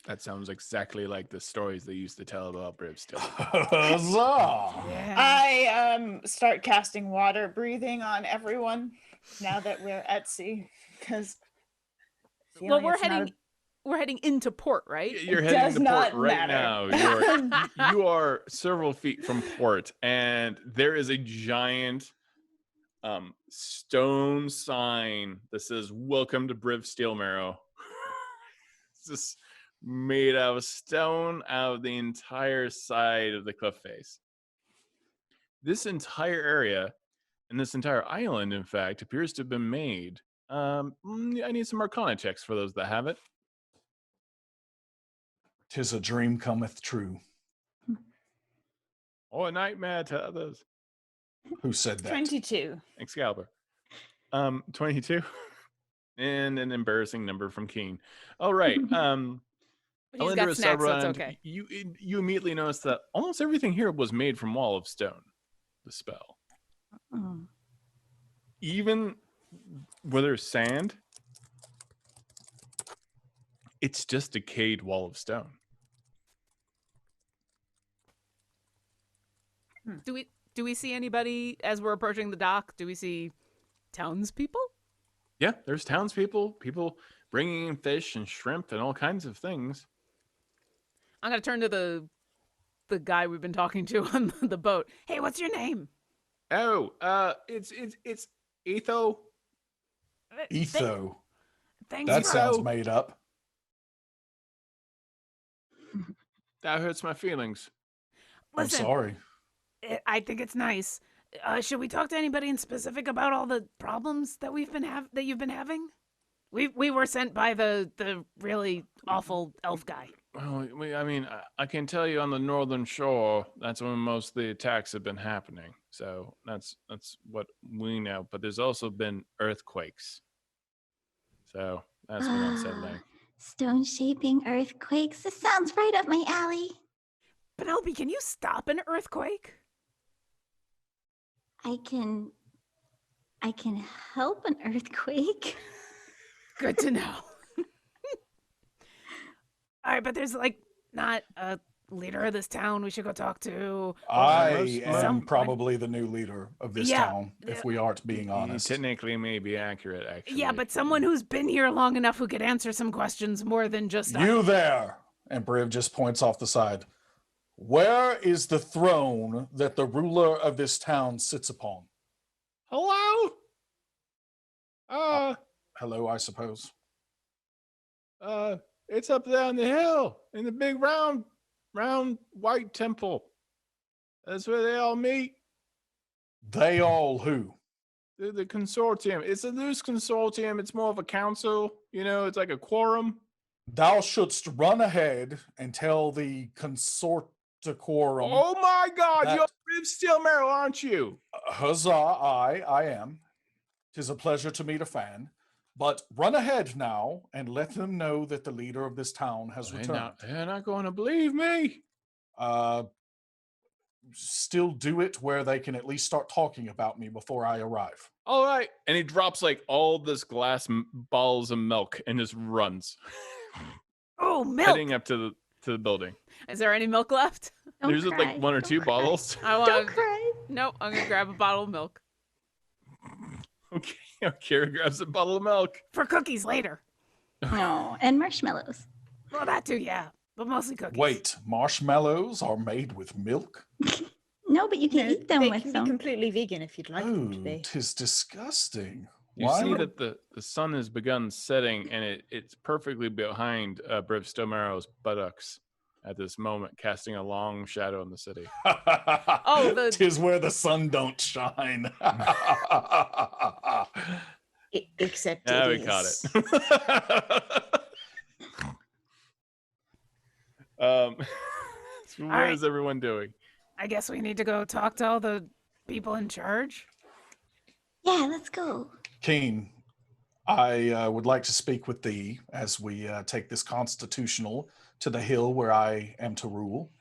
That sounds exactly like the stories they used to tell about Briv's tale. Huzzah! Yeah. I start casting water breathing on everyone now that we're at sea because Well, we're heading into port, right? You're It heading does to port not right matter. now. You are several feet from port, and there is a giant stone sign that says "Welcome to Briv Steelmarrow." It's just made out of stone out of the entire side of the cliff face. This entire area and this entire island, in fact, appears to have been made. I need some Arcana checks for those that have it. 'Tis a dream cometh true. Or a nightmare to others. Who said that? 22. Excalibur. 22. And an embarrassing number from Keen. All right. But he's got Alyndra, snacks, so it's Sarrbarand, okay. you immediately notice that almost everything here was made from wall of stone. The spell, Oh. even where there's sand, it's just decayed wall of stone. Do we see anybody as we're approaching the dock? Do we see townspeople? Yeah, there's townspeople, people bringing in fish and shrimp and all kinds of things. I'm gonna turn to the guy we've been talking to on the boat. Hey, what's your name? Oh, it's Etho. Etho. Thanks That for sounds made up. That hurts my feelings. Listen, I'm sorry. I think it's nice. Should we talk to anybody in specific about all the problems that that you've been having? We were sent by the really awful elf guy. Well, I can tell you on the northern shore, that's when most of the attacks have been happening. So that's what we know. But there's also been earthquakes. So that's been unsettling. Stone shaping earthquakes. This sounds right up my alley. Penelope, can you stop an earthquake? I can help an earthquake. Good to know. All right, but there's like not a leader of this town we should go talk to. I am someone- probably the new leader of this Yeah, town, yeah. if we aren't being You honest. technically may be accurate, actually. Yeah, but someone who's been here long enough who could answer some questions more than just You there! And Briv just points off the side. Where is the throne that the ruler of this town sits upon? Hello? Hello, I suppose. It's up there on the hill in the big round white temple. That's where they all meet. They all who? The consortium. It's a loose consortium. It's more of a council. You know, it's like a quorum. Thou shouldst run ahead and tell the consortium. Oh my God, that- you're Briv Steelmerrill, aren't you? Huzzah, I am. 'Tis a pleasure to meet a fan. But run ahead now and let them know that the leader of this town has returned. They're not going to believe me. Still do it where they can at least start talking about me before I arrive. All right. And he drops like all this glass balls of milk and just runs, Oh, milk. heading up to the building. Is there any milk left? Don't There's just cry. like one or Don't two cry. bottles. I want Don't cry. Nope, I'm gonna grab a bottle of milk. Okay. Kira grabs a bottle of milk. For cookies later. No, and marshmallows. Well, that too, yeah. But mostly cookies. Wait, marshmallows are made with milk? No, but you can No, eat them they with can them. be completely vegan if you'd like them to Oh, be. 'tis disgusting. You Why see would- that the sun has begun setting, and it's perfectly behind Briv Steelmerrill's buttocks at this moment, casting a long shadow in the city. Oh, the- 'tis where the sun don't shine. Except Yeah, it we caught is. it. So what right. is everyone doing? I guess we need to go talk to all the people in charge. Yeah, let's go. Keen, I would like to speak with thee as we take this constitutional to the hill where I am to rule.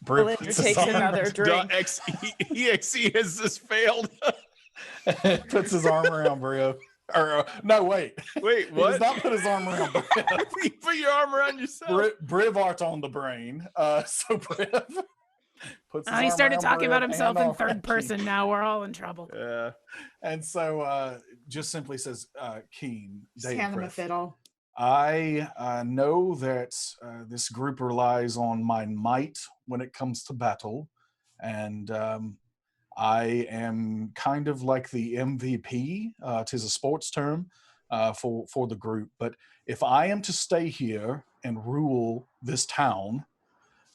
Briv Alyndra puts his takes arm- another drink. .exe has just failed. puts his arm around Briv. Or no, wait. Wait, He does what? not put his arm around Briv. You put your arm around yourself. Briv art on the brain. So Briv puts his Oh, he arm started around talking about Briv himself and in third around person. Now we're all in trouble. Yeah. And so just simply says, Keen, Just hand them a Dave, fiddle. I know that this group relies on my might when it comes to battle, and I am kind of like the MVP, 'tis a sports term, for the group. But if I am to stay here and rule this town,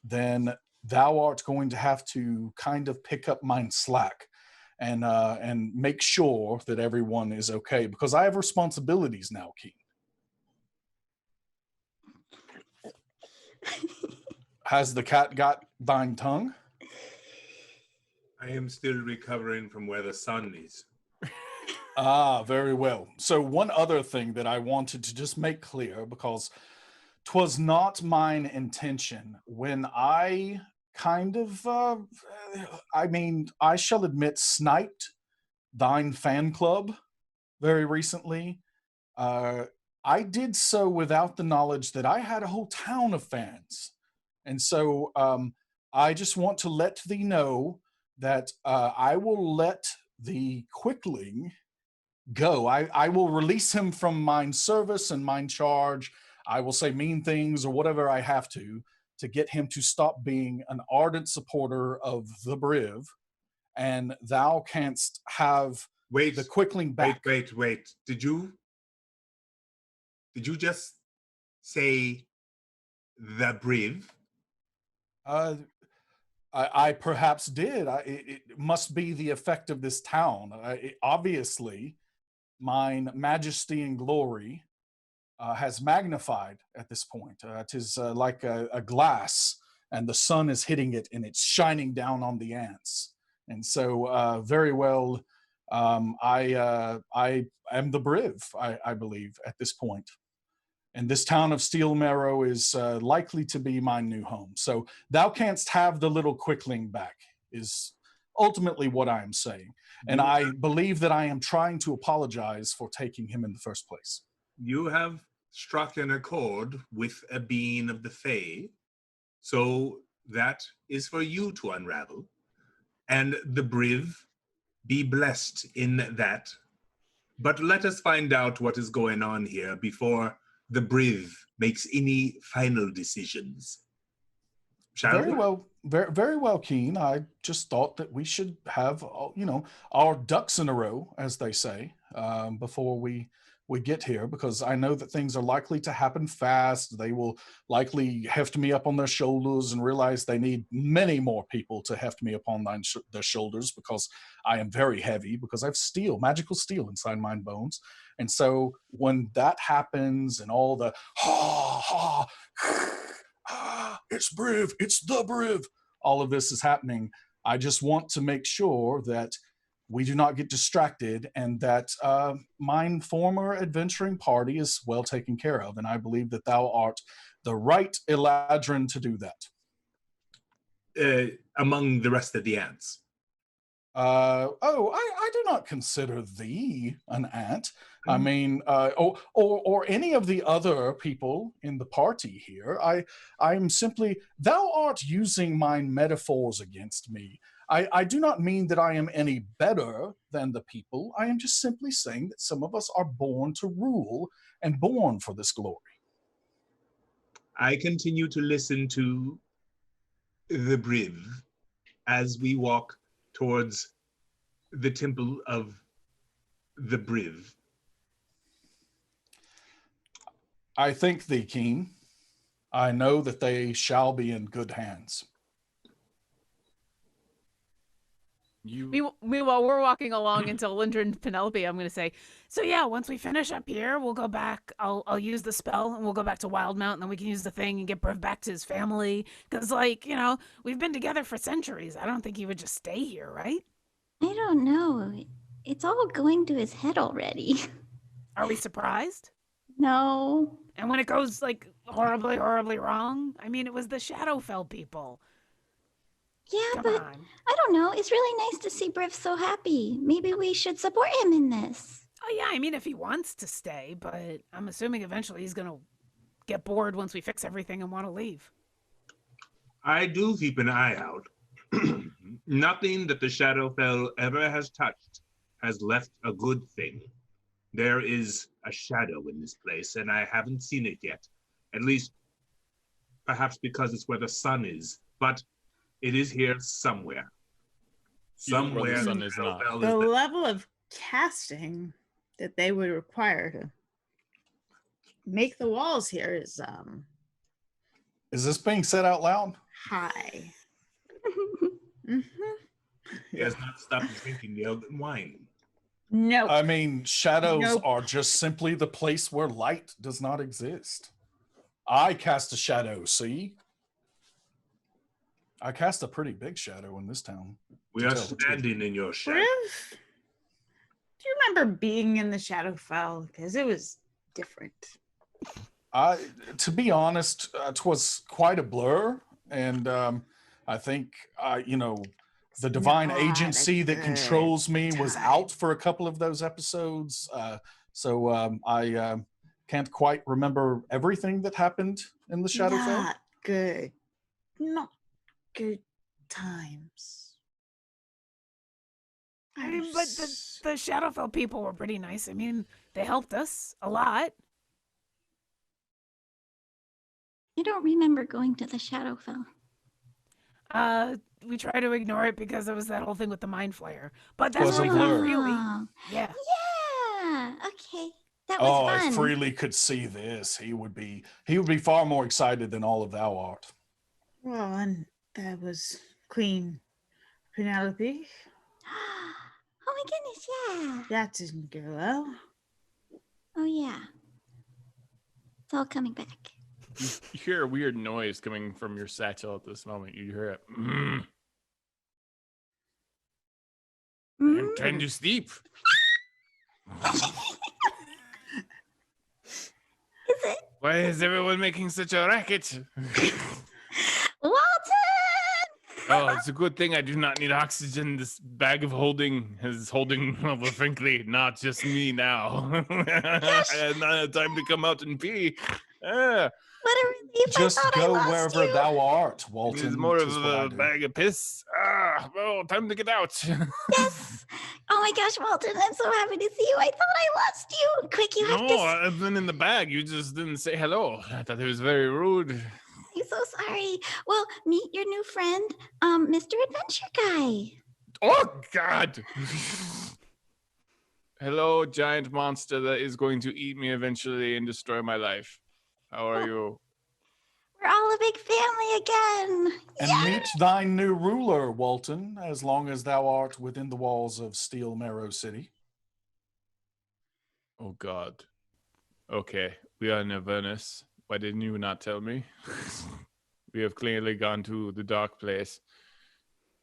then thou art going to have to kind of pick up mine slack and make sure that everyone is okay, because I have responsibilities now, Keen. Has the cat got thine tongue? I am still recovering from where the sun is. Ah, very well. So one other thing that I wanted to just make clear, because 'twas not mine intention when I kind of, I shall admit, sniped thine fan club very recently. I did so without the knowledge that I had a whole town of fans. And so I just want to let thee know that I will let the quickling go. I will release him from mine service and mine charge. I will say mean things or whatever I have to get him to stop being an ardent supporter of the Briv, and thou canst have Wait, the quickling back. wait. Did you just say the Briv? I perhaps did. It must be the effect of this town. Obviously, mine majesty and glory has magnified at this point. It is like a glass, and the sun is hitting it, and it's shining down on the ants. And so, very well, I am the Briv, I believe, at this point. And this town of Steel Marrow is likely to be my new home. So thou canst have the little quickling back, is ultimately what I am saying. And I believe that I am trying to apologize for taking him in the first place. You have struck an accord with a being of the Fae, so that is for you to unravel. And the Briv, be blessed in that. But let us find out what is going on here before the Briv makes any final decisions. Shall we? Very well, Keen. I just thought that we should have, our ducks in a row, as they say, before we get here, because I know that things are likely to happen fast. They will likely heft me up on their shoulders and realize they need many more people to heft me upon their shoulders, because I am very heavy, because I have steel, magical steel inside my bones. And so when that happens and all the it's Briv, it's the Briv, all of this is happening, I just want to make sure that we do not get distracted and that mine former adventuring party is well taken care of. And I believe that thou art the right Eladrin to do that. Among the rest of the ants. I do not consider thee an ant. I mean, or any of the other people in the party here. I'm simply, thou art using my metaphors against me. I do not mean that I am any better than the people. I am just simply saying that some of us are born to rule and born for this glory. I continue to listen to the Briv as we walk towards the temple of the Briv. I thank thee, Keen. I know that they shall be in good hands. Meanwhile, we're walking along into Alyndra and Penelope. I'm going to say, so yeah, once we finish up here, we'll go back. I'll use the spell and we'll go back to Wildmount, and then we can use the thing and get Briv back to his family. Because, we've been together for centuries. I don't think he would just stay here, right? I don't know. It's all going to his head already. Are we surprised? No. And when it goes, horribly, horribly wrong? I mean, it was the Shadowfell people. Yeah, Come but on. I don't know. It's really nice to see Briv so happy. Maybe we should support him in this. Oh, yeah, I mean, if he wants to stay, but I'm assuming eventually he's going to get bored once we fix everything and want to leave. I do keep an eye out. Nothing that the Shadowfell ever has touched has left a good thing. There is a shadow in this place, and I haven't seen it yet. At least, perhaps because it's where the sun is. But it is here somewhere. Somewhere. The sun is not. The level of casting that they would require to make the walls here is this being said out loud? high. He has not stopped drinking the Elden wine. No. I mean, shadows Nope. are just simply the place where light does not exist. I cast a shadow, see? I cast a pretty big shadow in this town. We are standing in your shadow. Briv, do you remember being in the Shadowfell? Because it was different. To be honest, 'twas quite a blur, and I think the divine Not agency that good controls me was time. out for a couple of those episodes, so I can't quite remember everything that happened in the Shadowfell. Not good. Not good times. I mean, but the Shadowfell people were pretty nice. I mean, they helped us a lot. I don't remember going to the Shadowfell. We try to ignore it because it was that whole thing with the mind flayer. But that's Was a what we thought, blur. really. Oh, Yeah. yeah. Okay. That was I fun. freely could see this. He would be far more excited than all of thou art. Well, and that was Queen Penelope. Oh my goodness, yeah. That didn't go well. Oh yeah. It's all coming back. You hear a weird noise coming from your satchel at this moment. You hear it. Mm. Time to sleep. Is it? Why is everyone making such a racket? Walton! Oh, it's a good thing I do not need oxygen. This bag of holding is holding, well, frankly, not just me now. I had not had time to come out and pee. What a relief! Just I thought I go lost wherever you. thou art, Walton. It's more of is what I a do. bag of piss. Well, time to get out. Yes. Oh my gosh, Walton! I'm so happy to see you. I thought I lost you. Quick, you have No, to. I've been in the bag. You just didn't say hello. I thought it was very rude. I'm so sorry. Well, meet your new friend, Mr. Adventure Guy. Oh, God. Hello, giant monster that is going to eat me eventually and destroy my life. How are you? We're all a big family again. And meet thine new ruler, Walton, as long as thou art within the walls of Steel Marrow City. Oh, God. Okay, we are in Avernus. Why didn't you not tell me? We have clearly gone to the dark place.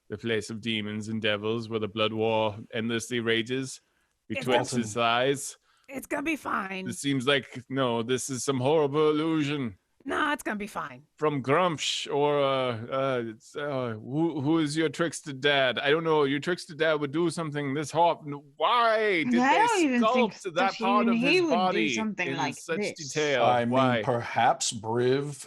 The place of demons and devils where the blood war endlessly rages betwixt Walton. his thighs. It's gonna be fine. This seems like, no, this is some horrible illusion. No, it's gonna be fine. From Grumpsh or who is your trickster dad? I don't know. Your trickster dad would do something this hard. Why did I don't they even think sculpt that that part of even he his would do body something in like such this. detail? I mean, Why? perhaps Briv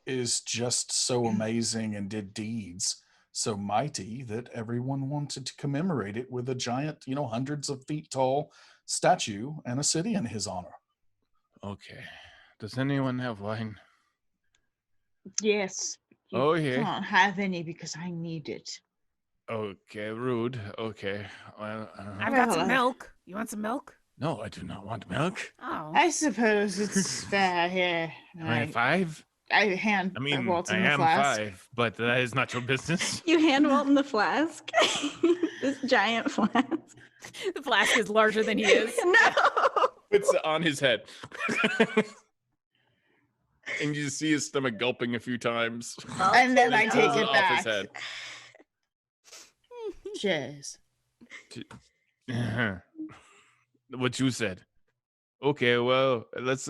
is just so amazing and did deeds so mighty that everyone wanted to commemorate it with a giant, hundreds of feet tall statue and a city in his honor. Okay. Does anyone have wine? Yes. You Oh, yeah. can't have any because I need it. Okay, rude. Okay. Well, I've got Well, some milk. You want some milk? no, I do not want milk. Oh. I suppose it's fair here. Am I 5? I hand I mean, Walton I the am flask. 5, but that is not your business. You hand Walton the flask. This giant flask. The flask is larger than he is. No. It's on his head. And you see his stomach gulping a few times. And then I Pulls take it off back. his head. Cheers. What you said. Okay, well, let's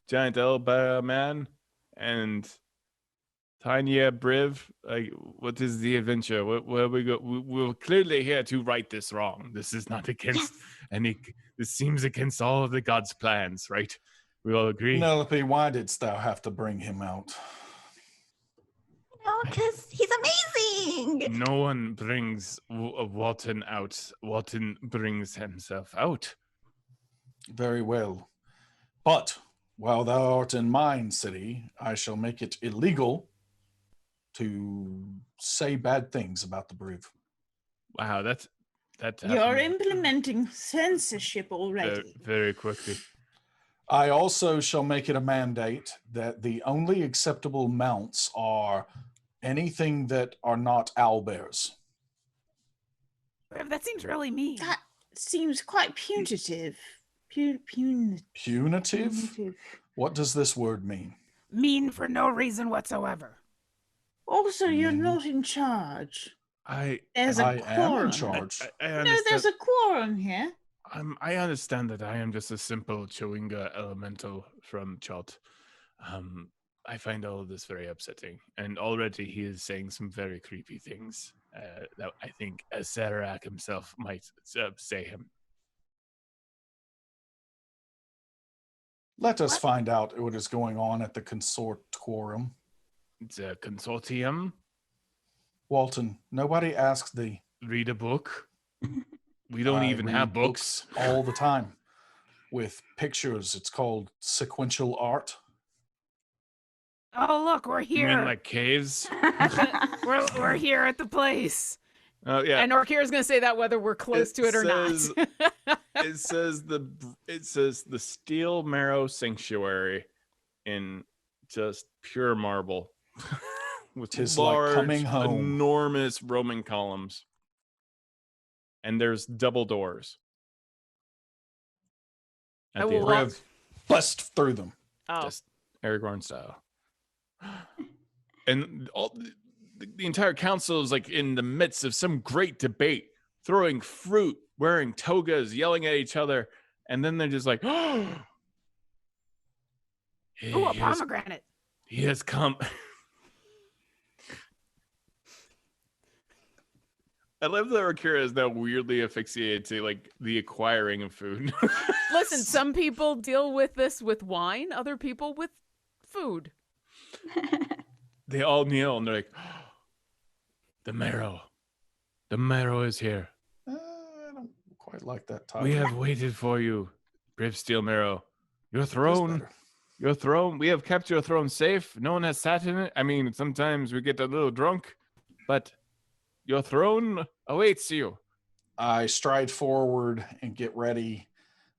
giant elbow man and tiny Briv. Like, what is the adventure? Where we go? We're clearly here to right this wrong. This is not against any. This seems against all of the gods' plans, right? We all agree. Penelope, why didst thou have to bring him out? No, because he's amazing. No one brings Walton out. Walton brings himself out. Very well. But while thou art in mine city, I shall make it illegal to say bad things about the Briv. Wow, that You're happened implementing censorship already. very quickly. I also shall make it a mandate that the only acceptable mounts are anything that are not owlbears. That seems really mean. That seems quite punitive. Punitive? What does this word mean? Mean for no reason whatsoever. Also, you're Mhm. not in charge. I There's a I am quorum. in charge. I No, understand. there's a quorum here. I understand that I am just a simple Chewinga elemental from Chult. I find all of this very upsetting, and already he is saying some very creepy things that I think Sarrbarand himself might say him. Let us find out what is going on at the consortium. It's a consortium. Walton, nobody asks thee. Read a book. We don't I even read have books. all the time with pictures. It's called sequential art. Oh, look, we're You mean here. like caves? We're here at the place. Oh yeah. And Orkira's gonna say that whether we're close to it or says- not. It says the Steel Marrow Sanctuary in just pure marble. With 'Tis like large, coming home. enormous Roman columns. And there's double doors. I At the will end. walk- Briv, bust through them. Oh, Just Aragorn style. And all the entire council is like in the midst of some great debate, throwing fruit, wearing togas, yelling at each other, and then they're just like, Ooh, a He has, pomegranate. he has come. I love that Orkira is now weirdly asphyxiated to like the acquiring of food. Listen, some people deal with this with wine, other people with food. They all kneel and they're like, the marrow is here. I don't quite like that title. We have waited for you, Briv Steel Marrow. Your That's throne, better. your throne. We have kept your throne safe. No one has sat in it. I mean, sometimes we get a little drunk, but your throne awaits you. I stride forward and get ready.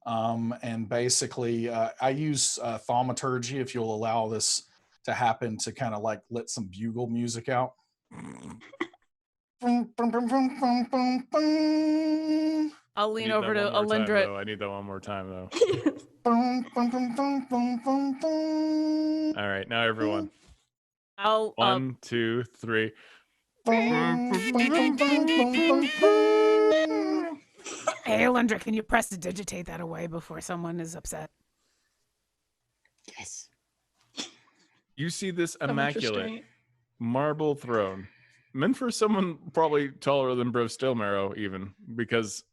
And basically, I use thaumaturgy, if you'll allow this to happen, to kind of like let some bugle music out. I'll lean over to Alyndra. I need that one more time, though. All right, now everyone. I'll 1, 2, 3. Hey, Alyndra, can you press to digitate that away before someone is upset? Yes. You see this So much immaculate restraint. marble throne, meant for someone probably taller than Briv Stillmarrow, even because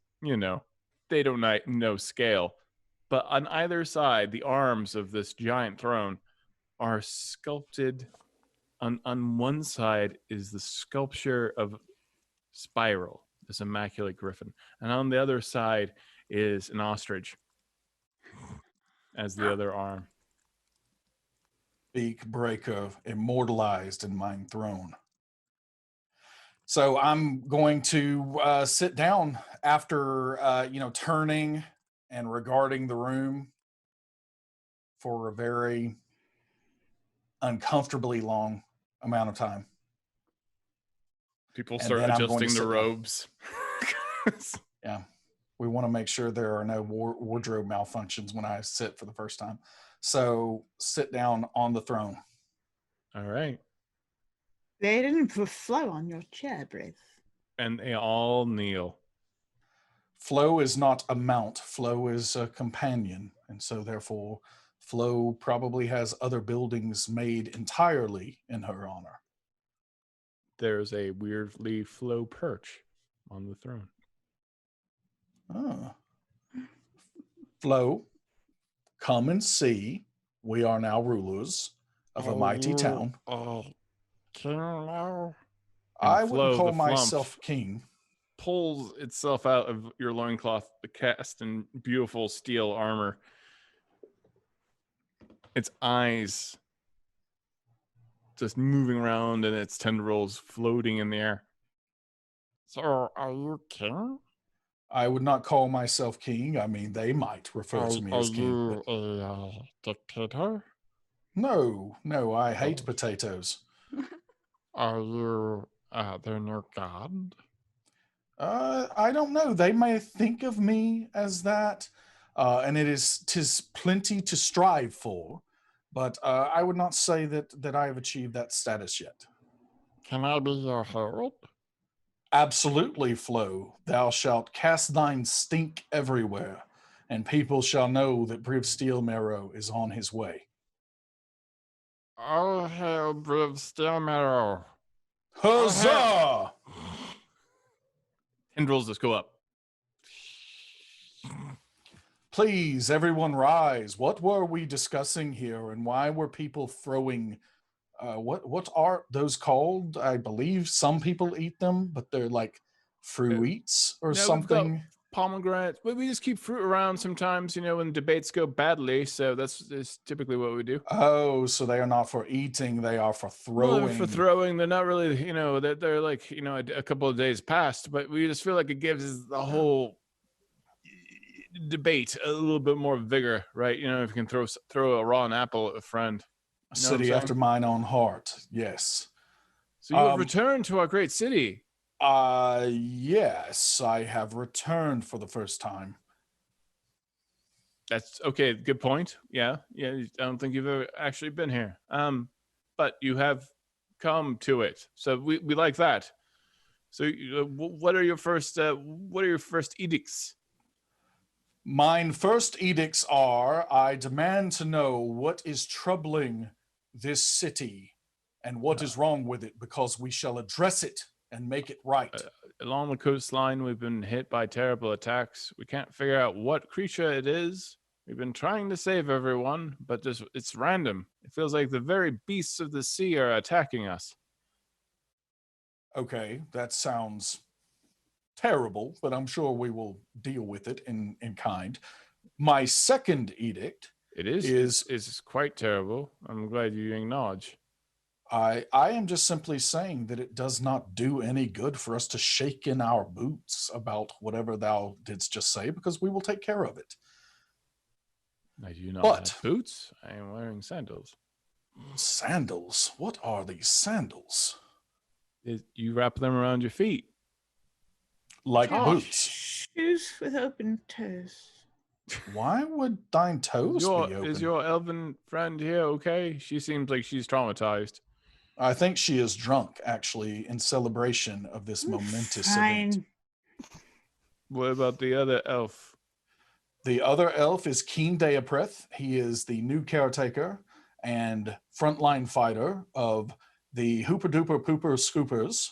they don't know scale. But on either side, the arms of this giant throne are sculpted. On one side is the sculpture of Spiro, this immaculate griffin, and on the other side is an ostrich as the other arm. Beak breaker immortalized in mine throne. So I'm going to sit down after turning and regarding the room for a very uncomfortably long amount of time. People And start then I'm going to adjusting sit the down. robes. Yeah, we want to make sure there are no wardrobe malfunctions when I sit for the first time. So sit down on the throne. All right. They didn't put flow on your chair, Briv. And they all kneel. Flo is not a mount. Flo is a companion. And so therefore, Flo probably has other buildings made entirely in her honor. There's a weirdly flow perch on the throne. Oh. Flo, come and see. We are now rulers of a mighty town. King now. I And wouldn't Flo, call the flump, myself king. pulls itself out of your loincloth, cast in beautiful steel armor. Its eyes just moving around and its tendrils floating in the air. So, are you king? I would not call myself king. I mean, they might refer to me as king. Are you a dictator? No, I hate potatoes. Are you their new god? I don't know. They may think of me as that, and tis plenty to strive for, but I would not say that I have achieved that status yet. Can I be your herald? Absolutely, Flo. Thou shalt cast thine stink everywhere, and people shall know that Briv Steelmarrow is on his way. Oh, hail Briv Steelmarrow. Huzzah! Tendrils just go up. Please, everyone rise. What were we discussing here, and why were people throwing... what are those called? I believe some people eat them, but they're like fruits or No, we've got something. pomegranates. We just keep fruit around sometimes, when debates go badly. So that's typically what we do. Oh, so they are not for eating; they are for Well, throwing. they're for throwing. They're not really, they're like, a couple of days past, but we just feel like it gives the whole debate a little bit more vigor, right? If you can throw a raw apple at a friend. A city after mine own heart. Yes. So you have returned to our great city. Yes, I have returned for the first time. That's okay. Good point. Yeah. I don't think you've ever actually been here. But you have come to it, so we like that. So, what are your first edicts? Mine first edicts are, I demand to know what is troubling this city and what is wrong with it, because we shall address it and make it right. Along the coastline, we've been hit by terrible attacks. We can't figure out what creature it is. We've been trying to save everyone, but it's random. It feels like the very beasts of the sea are attacking us. Okay, that sounds terrible, but I'm sure we will deal with it in kind. My second edict is quite terrible. I'm glad you acknowledge. I am just simply saying that it does not do any good for us to shake in our boots about whatever thou didst just say, because we will take care of it. I do not have boots. I am wearing sandals. Sandals? What are these sandals? You wrap them around your feet. Like boots. Shoes with open toes. Why would thine toes be open? Is your elven friend here okay? She seems like she's traumatized. I think she is drunk, actually, in celebration of this momentous event. What about the other elf? The other elf is Keen Deapreth. He is the new caretaker and frontline fighter of the Hooper Duper Pooper Scoopers,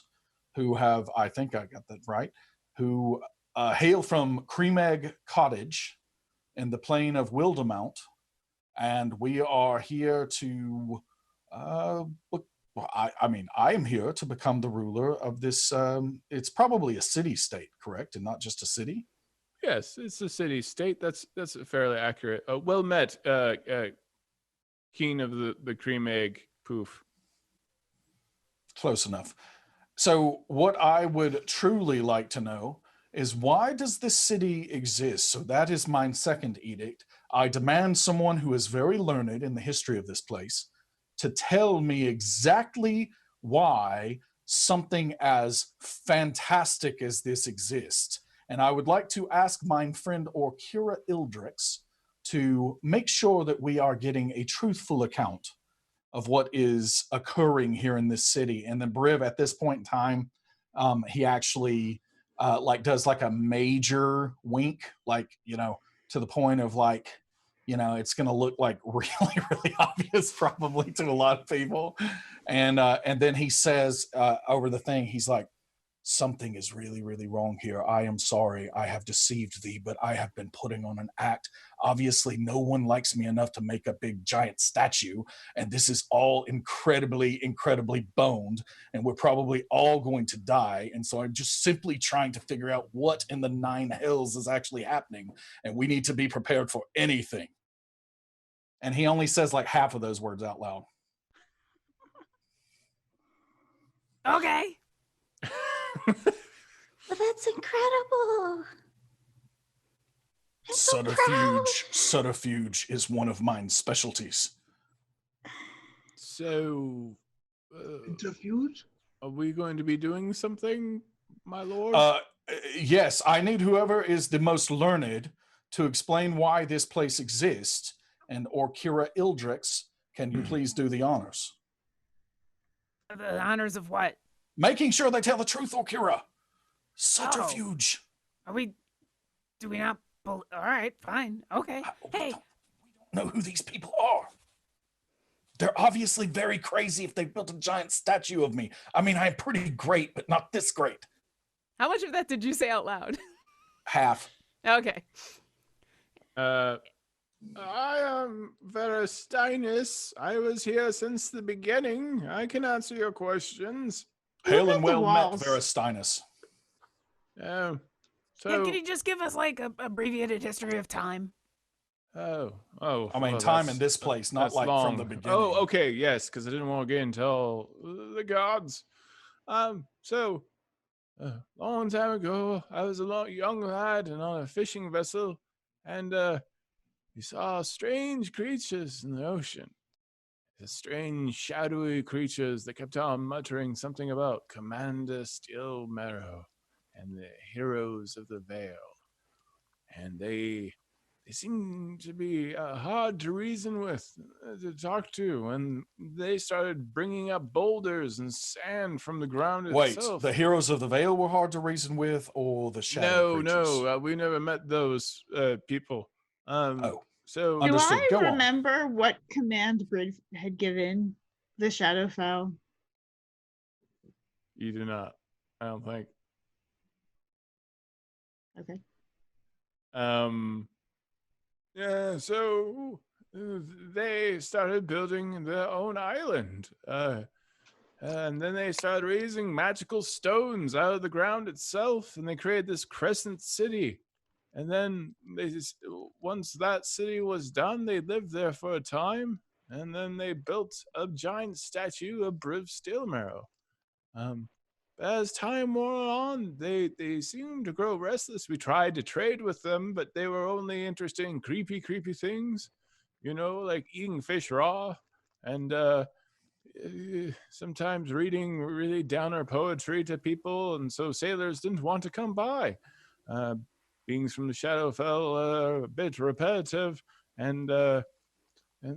who have, I think I got that right, who hail from Creamegg Cottage in the plain of Wildemount. And we are here to, I am here to become the ruler of this, it's probably a city-state, correct? And not just a city? Yes, it's a city-state. That's fairly accurate. Well met, Keen of the Cream Egg Poof. Close enough. So what I would truly like to know is, why does this city exist? So that is my second edict. I demand someone who is very learned in the history of this place to tell me exactly why something as fantastic as this exists. And I would like to ask my friend Orkira Eldritch to make sure that we are getting a truthful account of what is occurring here in this city. And then Briv, at this point in time, he actually does like a major wink, to the point of it's going to look like really, really obvious probably to a lot of people. And then he says over the thing, he's like, something is really, really wrong here. I am sorry. I have deceived thee, but I have been putting on an act. Obviously, no one likes me enough to make a big giant statue. And this is all incredibly, incredibly boned. And we're probably all going to die. And so I'm just simply trying to figure out what in the nine hells is actually happening. And we need to be prepared for anything. And he only says like half of those words out loud. Okay. Well, that's incredible. I'm so proud. Subterfuge is one of mine specialties. So, subterfuge? Are we going to be doing something, my lord? Yes, I need whoever is the most learned to explain why this place exists. And Orkira Eldritch, can you please do the honors? The honors of what? Making sure they tell the truth, Orkira. Subterfuge. Do we not? All right, fine. Okay. Hey. We don't know who these people are. They're obviously very crazy if they built a giant statue of me. I mean, I'm pretty great, but not this great. How much of that did you say out loud? Half. Okay. I am Verustinus. I was here since the beginning. I can answer your questions. Hail and well met, Verustinus. So can you just give us like a abbreviated history of time? I mean, time in this place, not like long. From the beginning. Oh, okay, yes, because I didn't want to get until the gods. Long time ago, I was a young lad and on a fishing vessel, and we saw strange creatures in the ocean. The strange, shadowy creatures that kept on muttering something about Commander Steelmarrow and the heroes of the Vale. And they seem to be hard to reason with, to talk to, and they started bringing up boulders and sand from the ground Wait, itself. the heroes of the Vale were hard to reason with, or the shadow creatures? No, we never met those people. So Do Understood. I Go on. remember what command Briv had given the Shadowfell? you do not, I don't think. Okay. Yeah, so they started building their own island. And then they started raising magical stones out of the ground itself, and they created this crescent city. And then once that city was done, they lived there for a time, and then they built a giant statue of Briv Steelmarrow. As time wore on, they seemed to grow restless. We tried to trade with them, but they were only interested in creepy things, like eating fish raw, and sometimes reading really downer poetry to people, and so sailors didn't want to come by. Beings from the Shadowfell are a bit repetitive, and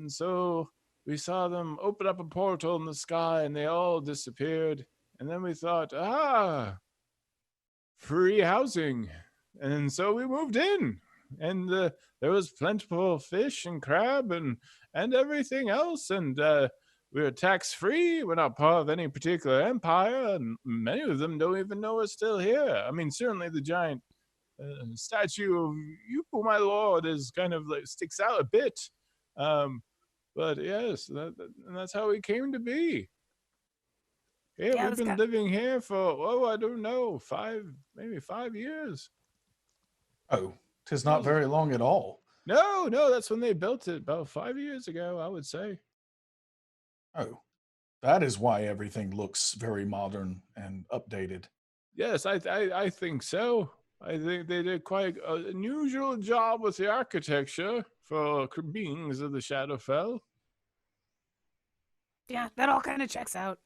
so we saw them open up a portal in the sky, and they all disappeared. And then we thought, free housing. And so we moved in. And there was plentiful fish and crab and everything else. And we were tax-free. We're not part of any particular empire. And many of them don't even know we're still here. I mean, certainly the giant statue of you, my lord, is kind of like sticks out a bit. But yes, that's how we came to be. Yeah, we've been living here for, I don't know, maybe 5 years. Oh, 'tis not very long at all. No, that's when they built it, about 5 years ago, I would say. Oh, that is why everything looks very modern and updated. Yes, I think so. I think they did quite an unusual job with the architecture for beings of the Shadowfell. Yeah, that all kind of checks out.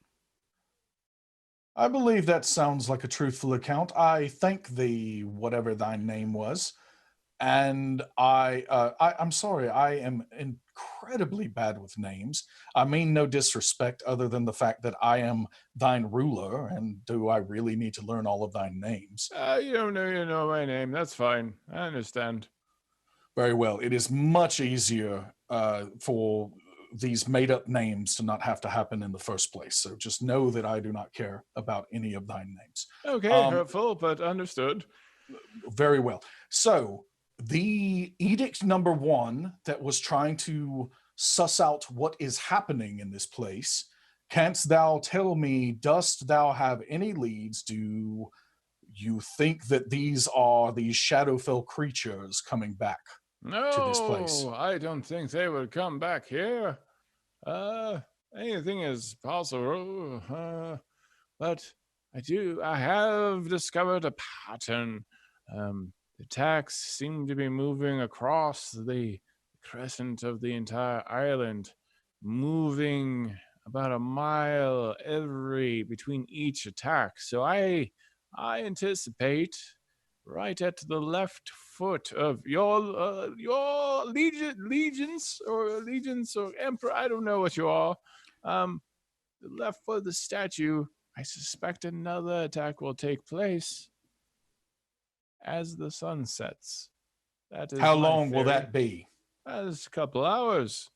I believe that sounds like a truthful account. I thank thee, whatever thy name was, and I'm sorry, I am incredibly bad with names. I mean no disrespect, other than the fact that I am thine ruler, and do I really need to learn all of thine names? You don't know my name. That's fine. I understand. Very well. It is much easier for these made-up names to not have to happen in the first place. So just know that I do not care about any of thine names. Okay, hurtful, but understood. Very well. So the edict number 1 that was trying to suss out what is happening in this place, canst thou tell me, dost thou have any leads? Do you think that these are these Shadowfell creatures coming back to this place? No, I don't think they would come back here. Anything is possible. But I have discovered a pattern. The attacks seem to be moving across the crescent of the entire island, moving about a mile between each attack. So I anticipate right at the left foot of your legions or emperor, I don't know what you are. The left foot of the statue, I suspect another attack will take place as the sun sets. That is How my long will theory. that be? That's a couple hours.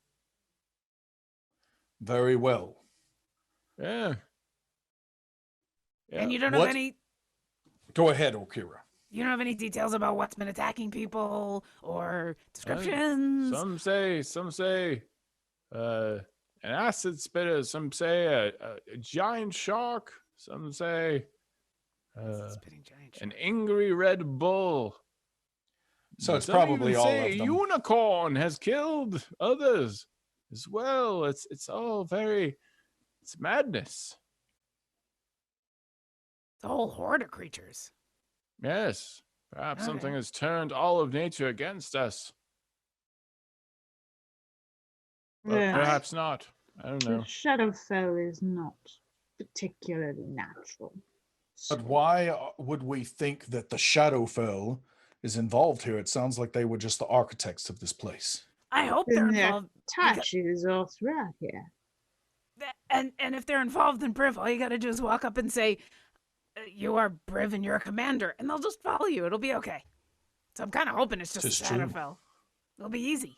Very well. Yeah. And you don't What? have any. Go ahead, Orkira. You don't have any details about what's been attacking people or descriptions. Some say an acid spitter, some say a giant shark, some say Spitting giant an angry red bull. So it's Some probably even all say of a them. unicorn has killed others as well. It's all it's madness. It's a whole horde of creatures. Yes, perhaps something Okay. has turned all of nature against us. But Yes. perhaps not. I don't The know. Shadowfell is not particularly natural. But why would we think that the Shadowfell is involved here. It sounds like they were just the architects of this place. I hope they're Then there are involved. touches all throughout here. And if they're involved in Briv, all you gotta do is walk up and say, "You are Briv and you're a commander," and they'll just follow you. It'll be okay. So I'm kind of hoping it's just a Shadowfell. It'll be easy.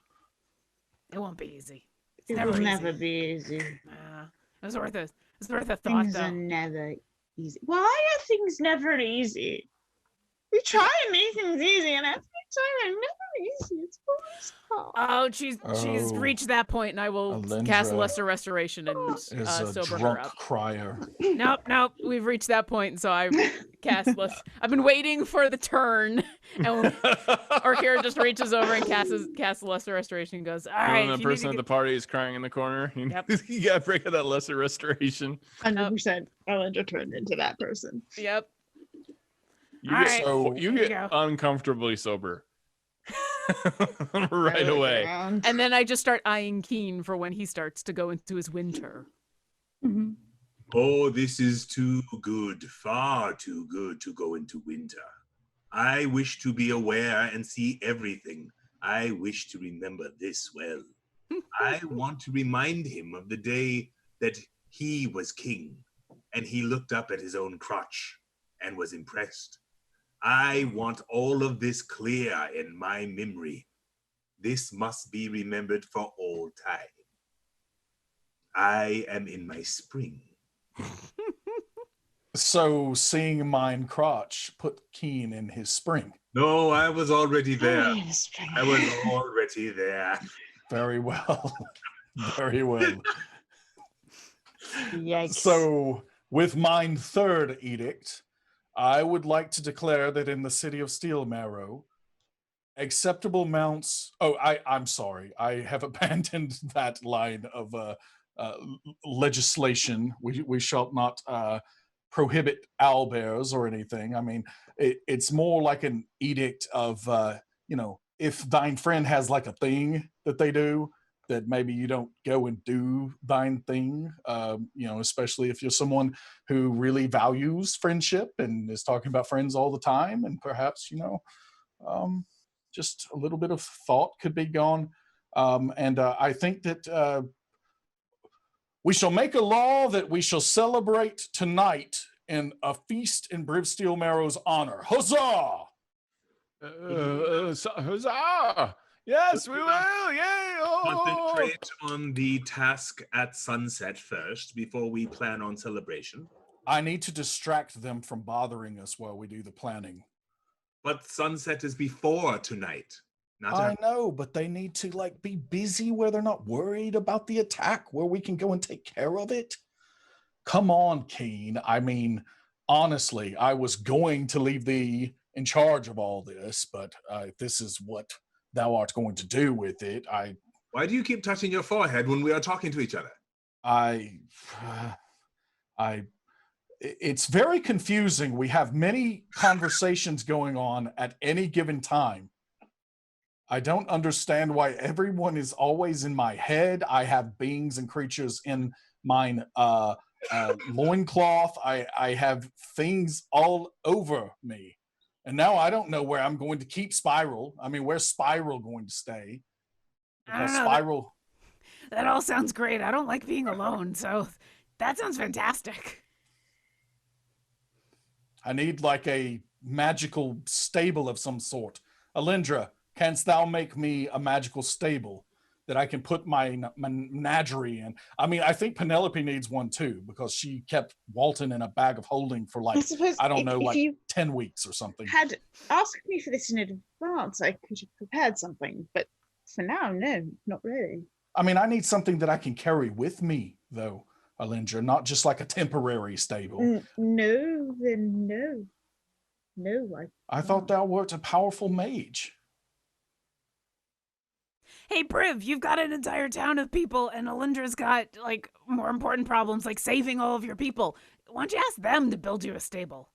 It won't be easy. It will never be easy. It's worth a thought, Things though. are never easy. Why are things never easy? We try and make things easy, and every time they're never easy. It's always hard. Oh, she's reached that point, and I will cast Lesser Restoration and sober her up. Crier. Nope. We've reached that point, and so I cast less. I've been waiting for the turn, and Orkira just reaches over and casts Lesser Restoration and goes, "All right." The person at the party is crying in the corner. Yep. You gotta break out that Lesser Restoration. 100%. Alyndra turned into that person. Yep. You get uncomfortably sober right away. And then I just start eyeing Keen for when he starts to go into his winter. Mm-hmm. Oh, this is too good, far too good to go into winter. I wish to be aware and see everything. I wish to remember this well. I want to remind him of the day that he was king and he looked up at his own crotch and was impressed. I want all of this clear in my memory. This must be remembered for all time. I am in my spring. So seeing mine crotch put Keen in his spring. No, I was already there. I was already there. Very well. Very well. Yikes. So with mine third edict, I would like to declare that in the city of Steel Marrow, acceptable mounts. Oh, I'm sorry. I have abandoned that line of legislation. We shall not prohibit owlbears or anything. I mean, it's more like an edict of, if thine friend has like a thing that they do, that maybe you don't go and do thine thing, especially if you're someone who really values friendship and is talking about friends all the time, and perhaps, just a little bit of thought could be gone. And I think that we shall make a law that we shall celebrate tonight in a feast in Briv Steel Marrow's honor. Huzzah! Huzzah! Yes, we will! Yay! Oh! Concentrate on the task at sunset first before we plan on celebration. I need to distract them from bothering us while we do the planning. But sunset is before tonight. I know, but they need to be busy where they're not worried about the attack, where we can go and take care of it. Come on, Keen. I mean, honestly, I was going to leave thee in charge of all this, but if this is what thou art going to do with it, Why do you keep touching your forehead when we are talking to each other? It's very confusing. We have many conversations going on at any given time. I don't understand why everyone is always in my head. I have beings and creatures in mine loincloth. I have things all over me. And now I don't know where I'm going to keep Spiral. I mean, where's Spiral going to stay? Because Spiral... That all sounds great. I don't like being alone, so that sounds fantastic. I need a magical stable of some sort. Alyndra, canst thou make me a magical stable that I can put my menagerie in? I mean, I think Penelope needs one too, because she kept Walton in a bag of holding for 10 weeks or something. Had asked me for this in advance, I could have prepared something, but for now, no, not really. I mean, I need something that I can carry with me, though, Alyndra, not just like a temporary stable. No, then no. No, I thought thou wert a powerful mage. Hey, Briv, you've got an entire town of people, and Alyndra's got, more important problems, like saving all of your people. Why don't you ask them to build you a stable?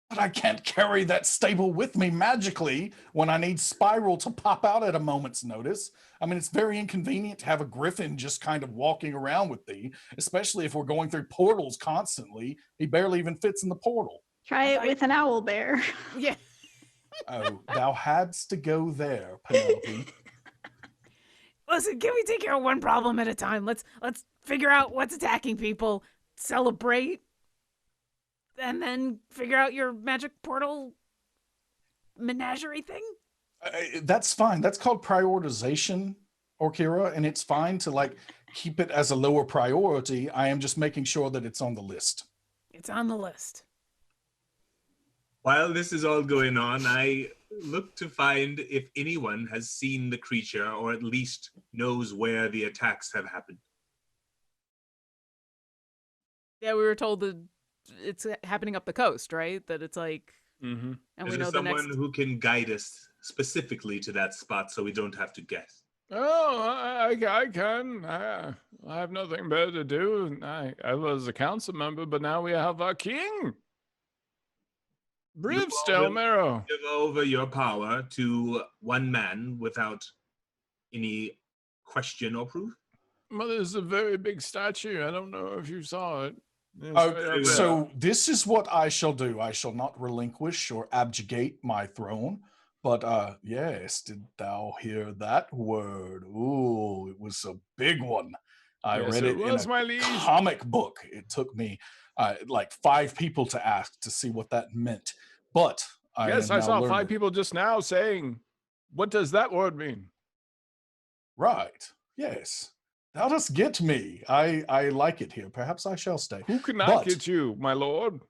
But I can't carry that stable with me magically when I need Spiral to pop out at a moment's notice. I mean, it's very inconvenient to have a griffin just kind of walking around with thee, especially if we're going through portals constantly. He barely even fits in the portal. Try it with an owl bear. Yeah. Oh, thou hadst to go there, Penelope. Listen, can we take care of one problem at a time? Let's figure out what's attacking people, celebrate, and then figure out your magic portal menagerie thing. That's fine. That's called prioritization, Orkira, and it's fine to like keep it as a lower priority. I am just making sure that it's on the list. It's on the list. While this is all going on, I look to find if anyone has seen the creature or at least knows where the attacks have happened. Yeah, we were told that it's happening up the coast, right? That it's like, Mm-hmm. and Is we there know the someone next. who can guide us specifically to that spot so we don't have to guess? Oh, I can. I have nothing better to do. I was a council member, but now we have our king. Briv Stelmero. Give over your power to one man without any question or proof? Well, there's a very big statue. I don't know if you saw it. It's Oh, right up there. so this is what I shall do. I shall not relinquish or abjugate my throne. But yes, did thou hear that word? Ooh, it was a big one. I Yes, read it it in was, a my liege. comic book. It took me like 5 people to ask to see what that meant. But Yes, I have now saw learned 5 it. people just now saying, "What does that word mean?" Right. Yes. Thou dost get me. I like it here. Perhaps I shall stay. Who cannot But get you, my lord?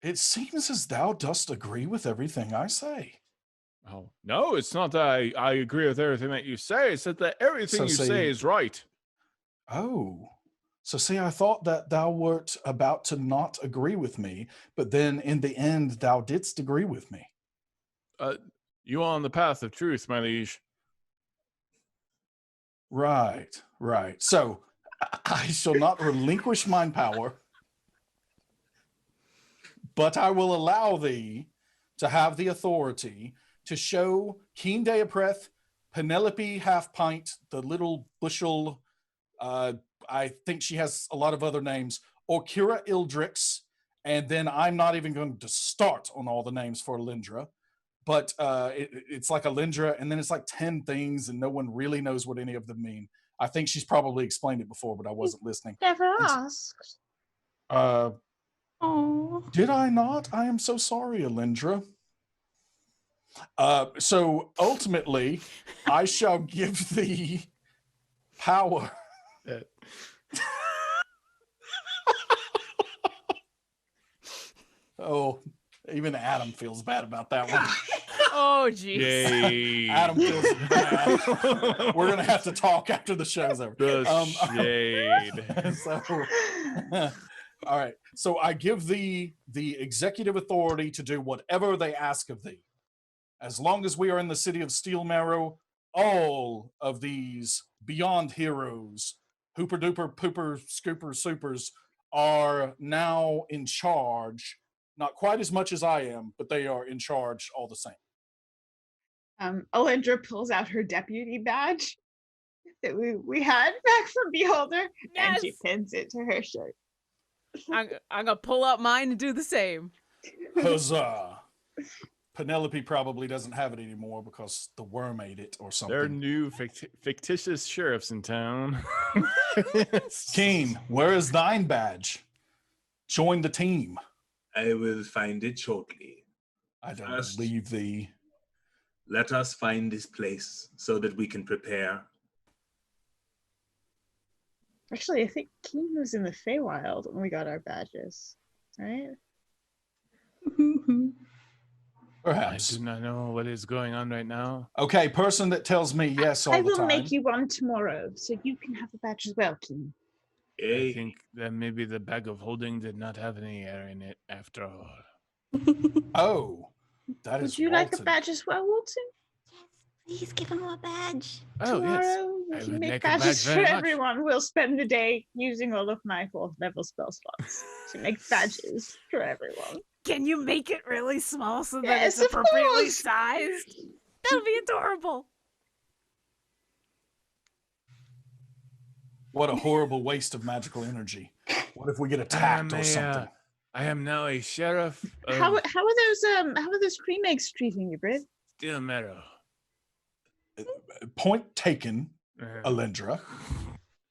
it seems as thou dost agree with everything I say. Oh no, it's not that I agree with everything that you say. It's that everything So you say- say is right. Oh. So see, I thought that thou wert about to not agree with me, but then in the end thou didst agree with me. You are on the path of truth, my liege. Right, right. So I shall not relinquish mine power, but I will allow thee to have the authority to show Keen Deapreth, Penelope Half Pint, the little bushel, I think she has a lot of other names, Orkira Ildrix, and then I'm not even going to start on all the names for Alyndra, but it's like Alyndra, and then it's like 10 things, and no one really knows what any of them mean. I think she's probably explained it before, but I wasn't listening. Never asked. Oh. Did I not? I am so sorry, Alyndra. So ultimately, I shall give thee power. Oh, even Adam feels bad about that one. Oh, jeez. Yay. Adam feels bad. We're gonna have to talk after the show's over. The shade. So, all right. So I give thee the executive authority to do whatever they ask of thee. As long as we are in the city of Steel Marrow, all of these Beyond Heroes, Hooper Duper Pooper Scooper Supers are now in charge. Not quite as much as I am, but they are in charge all the same. Alyndra pulls out her deputy badge that we had back from Beholder, and she Yes! pins it to her shirt. I'm gonna pull out mine and do the same. Huzzah! Penelope probably doesn't have it anymore because the worm ate it or something. There are new fictitious sheriffs in town. Keen, where is thine badge? Join the team. I will find it shortly. I don't First. believe thee. Let us find this place so that we can prepare. Actually, I think Keen was in the Feywild when we got our badges, right? I Perhaps. do not know what is going on right now. Okay, person that tells me yes all I the will time. make you one tomorrow, so you can have a badge as well, Keen. I Yay. think that maybe the bag of holding did not have any air in it after all. Oh, that is Would you like a Walton. badge as well, Walton? Please give him a badge. Oh, yes. Tomorrow we I can would make like a badge badges for very much. everyone. We'll spend the day using all of my 4th level spell slots to make badges for everyone. Can you make it really small so that Yes, it's of appropriately course. sized? That'll be adorable. What a horrible waste of magical energy. What if we get attacked or something? I am now a sheriff of How are those cream eggs treating you, Briv? Steel Meadow. Point taken, Alyndra.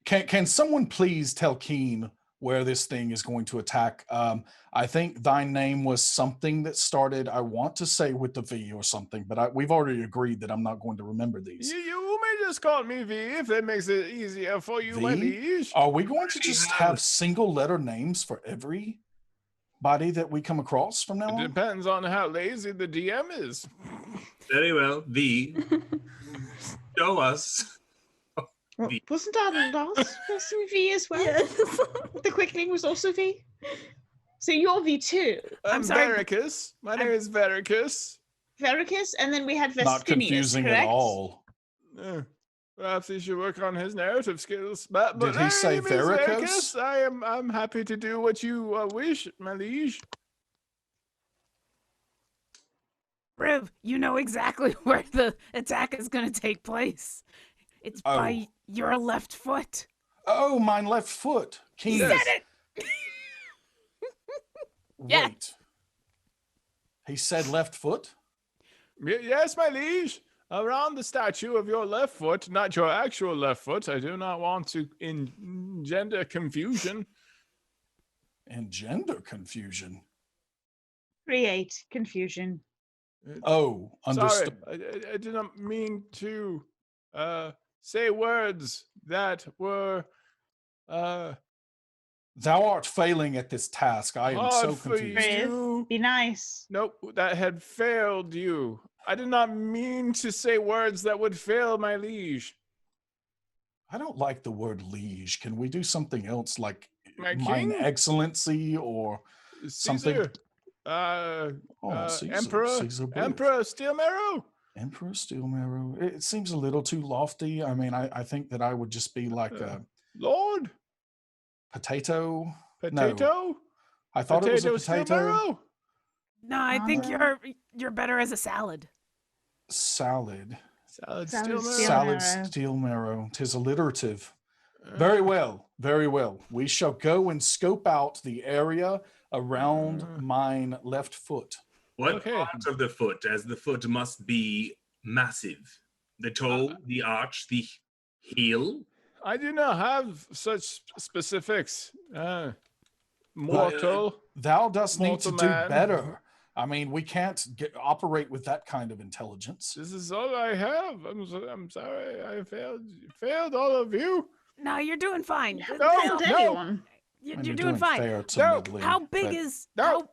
Can someone please tell Keen where this thing is going to attack? I think thy name was something that started, I want to say with the V or something, but we've already agreed that I'm not going to remember these. You may just call me V if that makes it easier for you, my V? liege. Are we going to just have single letter names for everybody that we come across from now It on? depends on how lazy the DM is. Very well. V. Show us. Well, V. wasn't our last person V as well? Yes. The Quickling was also V. So you're V2. I'm sorry. Vericus. My name is Vericus. Vericus, and then we had Vestinius, Not confusing correct? at all. Perhaps he should work on his narrative skills. But Did he my say name is Vericus? I'm happy to do what you wish, my liege. Briv, you know exactly where the attack is going to take place. It's by your left foot. Oh, my left foot. Keen. He said it. Yeah. Wait. He said left foot? Yes, my liege. Around the statue of your left foot, not your actual left foot. I do not want to engender confusion. Engender confusion. Create confusion. Oh, understood. Sorry, I did not mean to say words that were Thou art failing at this task. I am hard so for confused. you. Be nice. Nope, that had failed you. I did not mean to say words that would fail my liege. I don't like the word liege. Can we do something else like My mine king? excellency or something? Caesar, Caesar, Emperor, Caesar Briv. Emperor Steel Marrow. Emperor Steel Marrow. It seems a little too lofty. I mean, I think that I would just be like a Lord, potato. potato. I thought it was a Potato Steel potato. Marrow. No, I think you're better as a salad. Salad. Salad Salad Steel Steel Marrow. Salad Marrow. Steel Marrow. 'Tis alliterative. Very well. Very well. We shall go and scope out the area around mine left foot. What Okay. part of the foot, as the foot must be massive? The toe, the arch, the heel? I do not have such specifics. Mortal. Thou dost need to Mortal do man. better. I mean, we can't operate with that kind of intelligence. This is all I have. I'm sorry. I failed all of you. No, you're doing fine. No, Failed no. anyone. You're And doing fine. fair to No. middling, How big but- is No.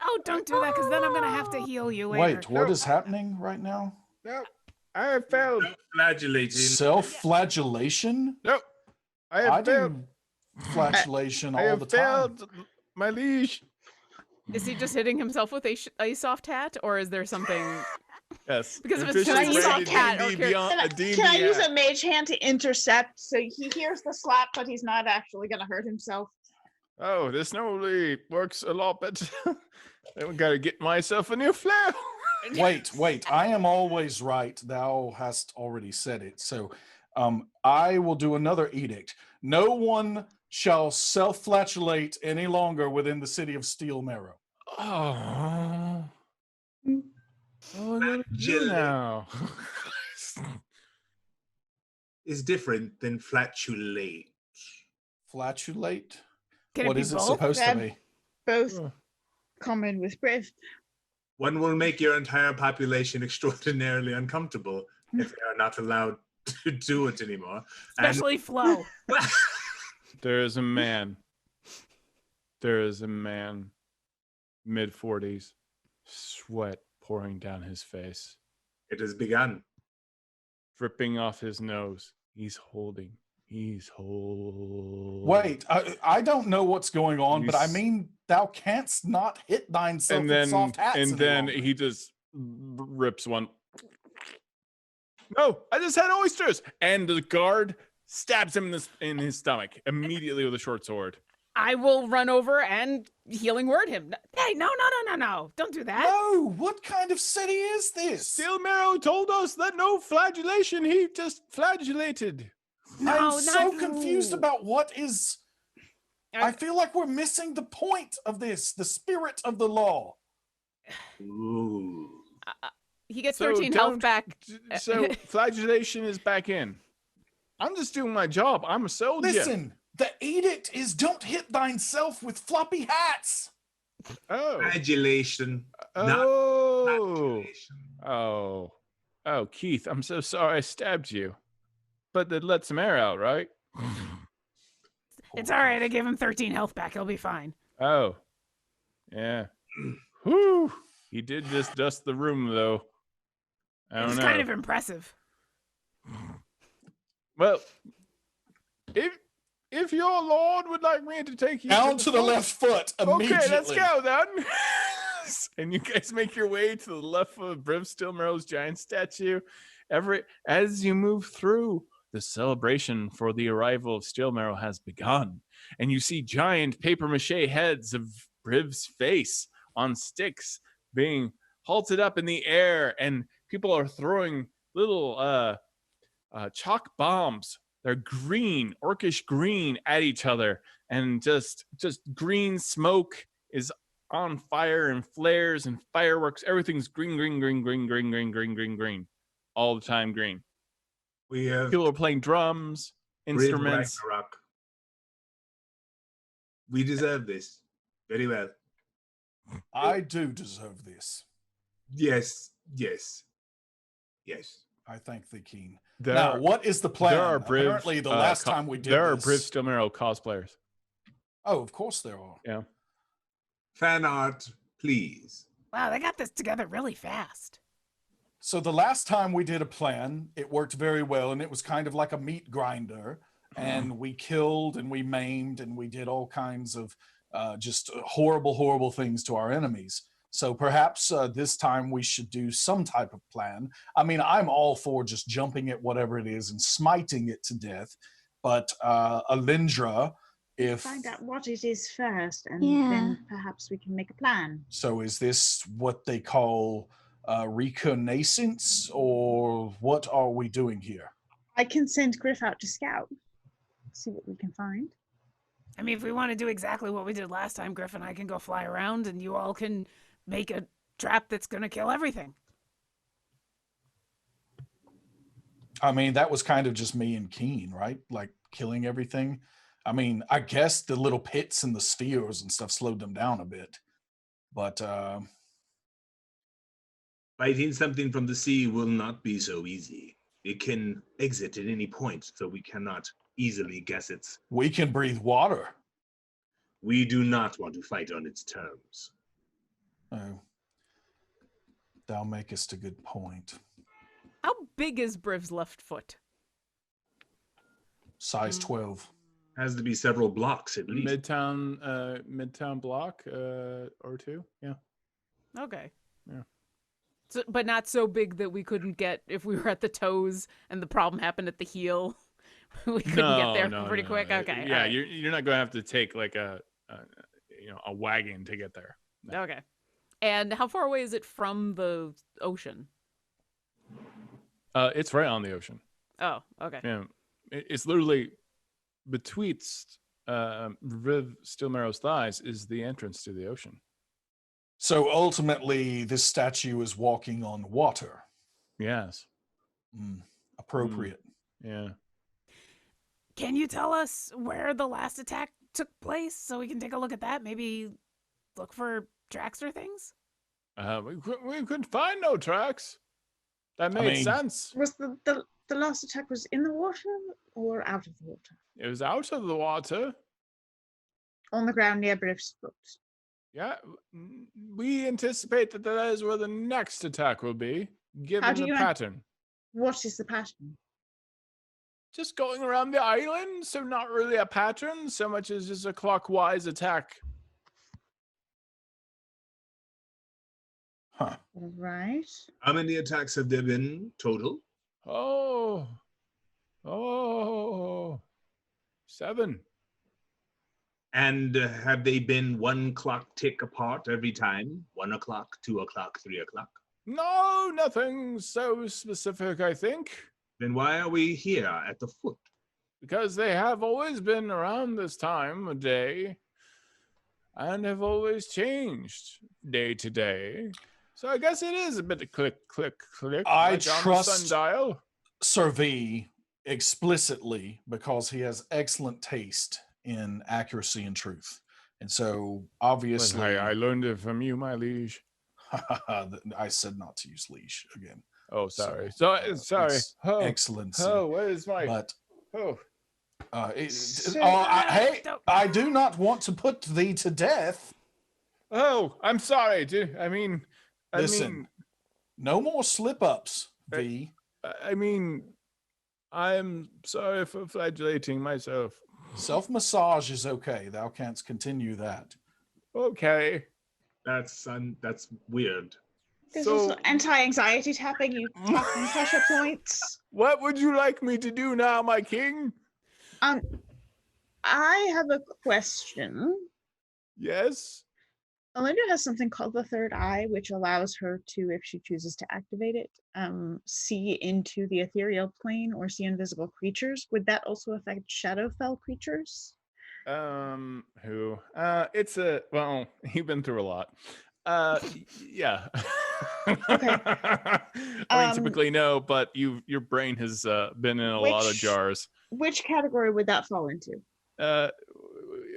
Oh, don't do that, because then I'm gonna have to heal you later. Wait, what is happening right now? No. I have failed. Flagellating. Self-flagellation? No. I I have failed. do flagellation I all have the time. failed, my liege. Is he just hitting himself with a soft hat, or is there something? Yes. Because if it's Officially just a rated soft hat, D&D okay. Beyond, Can I, a D&D can I use app. a mage hand to intercept so he hears the slap, but he's not actually going to hurt himself? Oh, this normally works a lot better. I gotta get myself a new flail. Wait, I am always right. Thou hast already said it. So I will do another edict. No one shall self-flagellate any longer within the city of Steel Marrow. Oh. Oh, what do I do Flagellate. now? Is different than flatulate. Flatulate? Can What it be is it both? supposed to That- be? Both Oh. common with Briv. One will make your entire population extraordinarily uncomfortable if they are not allowed to do it anymore. Especially Flo. There is a man. There is a man, mid-40s, sweat pouring down his face, It has begun. dripping off his nose. He's holding. Wait, I don't know what's going on, You but I s- mean, thou canst not hit thyself And with then, soft hats and any then longer. he just rips one. No, I just had oysters. And the guard stabs him in his stomach immediately with a short sword. I will run over and healing word him. Hey, no. Don't do that. No, what kind of city is this? Steel Marrow told us that no flagellation. He just flagellated. No, I'm not so confused you. about what is I feel like we're missing the point of this, the spirit of the law. Ooh. He gets So 13 health back. So flagellation is back in. I'm just doing my job. I'm a soldier. Listen, the edict is don't hit thyself with floppy hats. Oh. Flagellation. Oh. Oh, Keith, I'm so sorry I stabbed you. But that let some air out, right? It's all right. I gave him 13 health back. He'll be fine. Oh. Yeah. Whew. He did just dust the room, though. I don't It's know. kind of impressive. Well, if your lord would like me to take you Down to the left foot immediately. Okay, let's go then. And you guys make your way to the left of Briv Stilmerow's giant statue. As you move through, the celebration for the arrival of Stilmerow has begun, and you see giant papier-mâché heads of Briv's face on sticks being halted up in the air, and people are throwing little chalk bombs. They're green, orcish green, at each other, and just green smoke is on fire and flares and fireworks. Everything's green, all the time green. We have People are playing drums, instruments. Ragnarok. We deserve this very well. I do deserve this. Yes. I thank thee, Keen. There Now, are- what is the plan? There are Briv, Apparently, the last time we did there are this... Briv Stilmerow cosplayers. Oh, of course there are. Yeah. Fan art, please. Wow, they got this together really fast. So the last time we did a plan, it worked very well, and it was kind of like a meat grinder. And we killed and we maimed and we did all kinds of just horrible things to our enemies. So perhaps this time we should do some type of plan. I mean, I'm all for just jumping at whatever it is and smiting it to death. But Alyndra, if... Find out what it is first, and Yeah. then perhaps we can make a plan. So is this what they call reconnaissance, or what are we doing here? I can send Griff out to scout, see what we can find. I mean, if we want to do exactly what we did last time, Griff and I can go fly around and you all can make a trap that's going to kill everything. I mean, that was kind of just me and Keen, right? Like killing everything. I mean, I guess the little pits and the spheres and stuff slowed them down a bit. But Fighting something from the sea will not be so easy. It can exit at any point, so we cannot easily guess its. we can breathe water. We do not want to fight on its terms. Oh, thou makest a good point. How big is Briv's left foot? Size 12. Has to be several blocks at least. Midtown block or two. Yeah. Okay. Yeah. So, but not so big that we couldn't get, if we were at the toes and the problem happened at the heel, we couldn't get there pretty quick. Okay. Yeah, all right. you're not gonna have to take like a wagon to get there. No. Okay. And how far away is it from the ocean? It's right on the ocean. Oh, okay. Yeah, it's literally betwixt Briv Stilmerow's thighs is the entrance to the ocean. So ultimately, this statue is walking on water. Yes. Appropriate. Yeah. Can you tell us where the last attack took place so we can take a look at that? Maybe look for tracks or things? We couldn't find no tracks. That made sense. Was the last attack was in the water or out of the water? It was out of the water. On the ground near Briv's foot. Yeah, we anticipate that is where the next attack will be, given do the you pattern. What is the pattern? Just going around the island, so not really a pattern, so much as just a clockwise attack. Huh. All right. How many attacks have there been total? Oh, 7. And have they been 1 clock tick apart every time? 1 o'clock, 2 o'clock, 3 o'clock? No, nothing so specific, I think. Then why are we here at the foot? because they have always been around this time of day and have always changed day to day. So I guess it is a bit of click, click, click. I like on the trust sundial. Sir V explicitly because he has excellent taste in accuracy and truth. And so obviously I learned it from you, my liege. I said not to use liege again. Oh, sorry. So, sorry. it's Oh, excellency. oh, where is my... But oh. hey, I do not want to put thee to death. Oh, I'm sorry. Listen, no more slip-ups, V. I'm sorry for flagellating myself. Self-massage is okay. Thou canst continue that. Okay. That's weird. There's So- also anti-anxiety tapping. You tap on pressure points. What would you like me to do now, my king? I have a question. Yes? Alyndra has something called the third eye, which allows her to, if she chooses to activate it, see into the ethereal plane or see invisible creatures. Would that also affect Shadowfell creatures? Who? Well, you've been through a lot. Yeah. Okay. I mean, typically no, but your brain has been in a lot of jars. Which category would that fall into?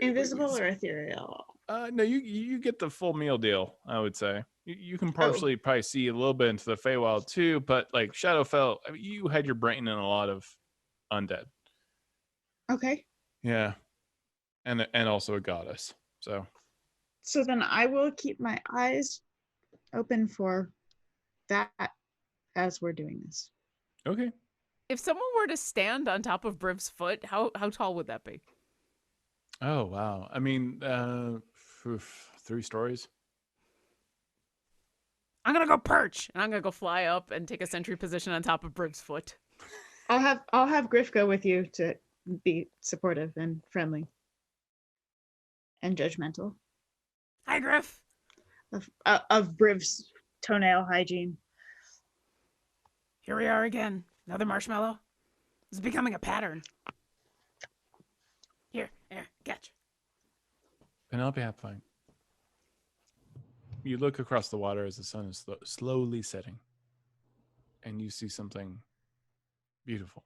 Invisible or ethereal? No, you get the full meal deal, I would say. You can partially probably see a little bit into the Feywild too, but like Shadowfell, I mean, you had your brain in a lot of undead. Okay. Yeah. And also a goddess. So then I will keep my eyes open for that as we're doing this. okay. If someone were to stand on top of Briv's foot, how tall would that be? Oh wow. I mean, 3 stories. I'm gonna go perch, and I'm gonna go fly up and take a sentry position on top of Briv's foot. I'll have Griff go with you to be supportive and friendly and judgmental Hi, Griff. of Briv's toenail hygiene. Here we are again. Another marshmallow. This is becoming a pattern. Here, catch. Penelope Halfling. You look across the water as the sun is slowly setting, and you see something beautiful,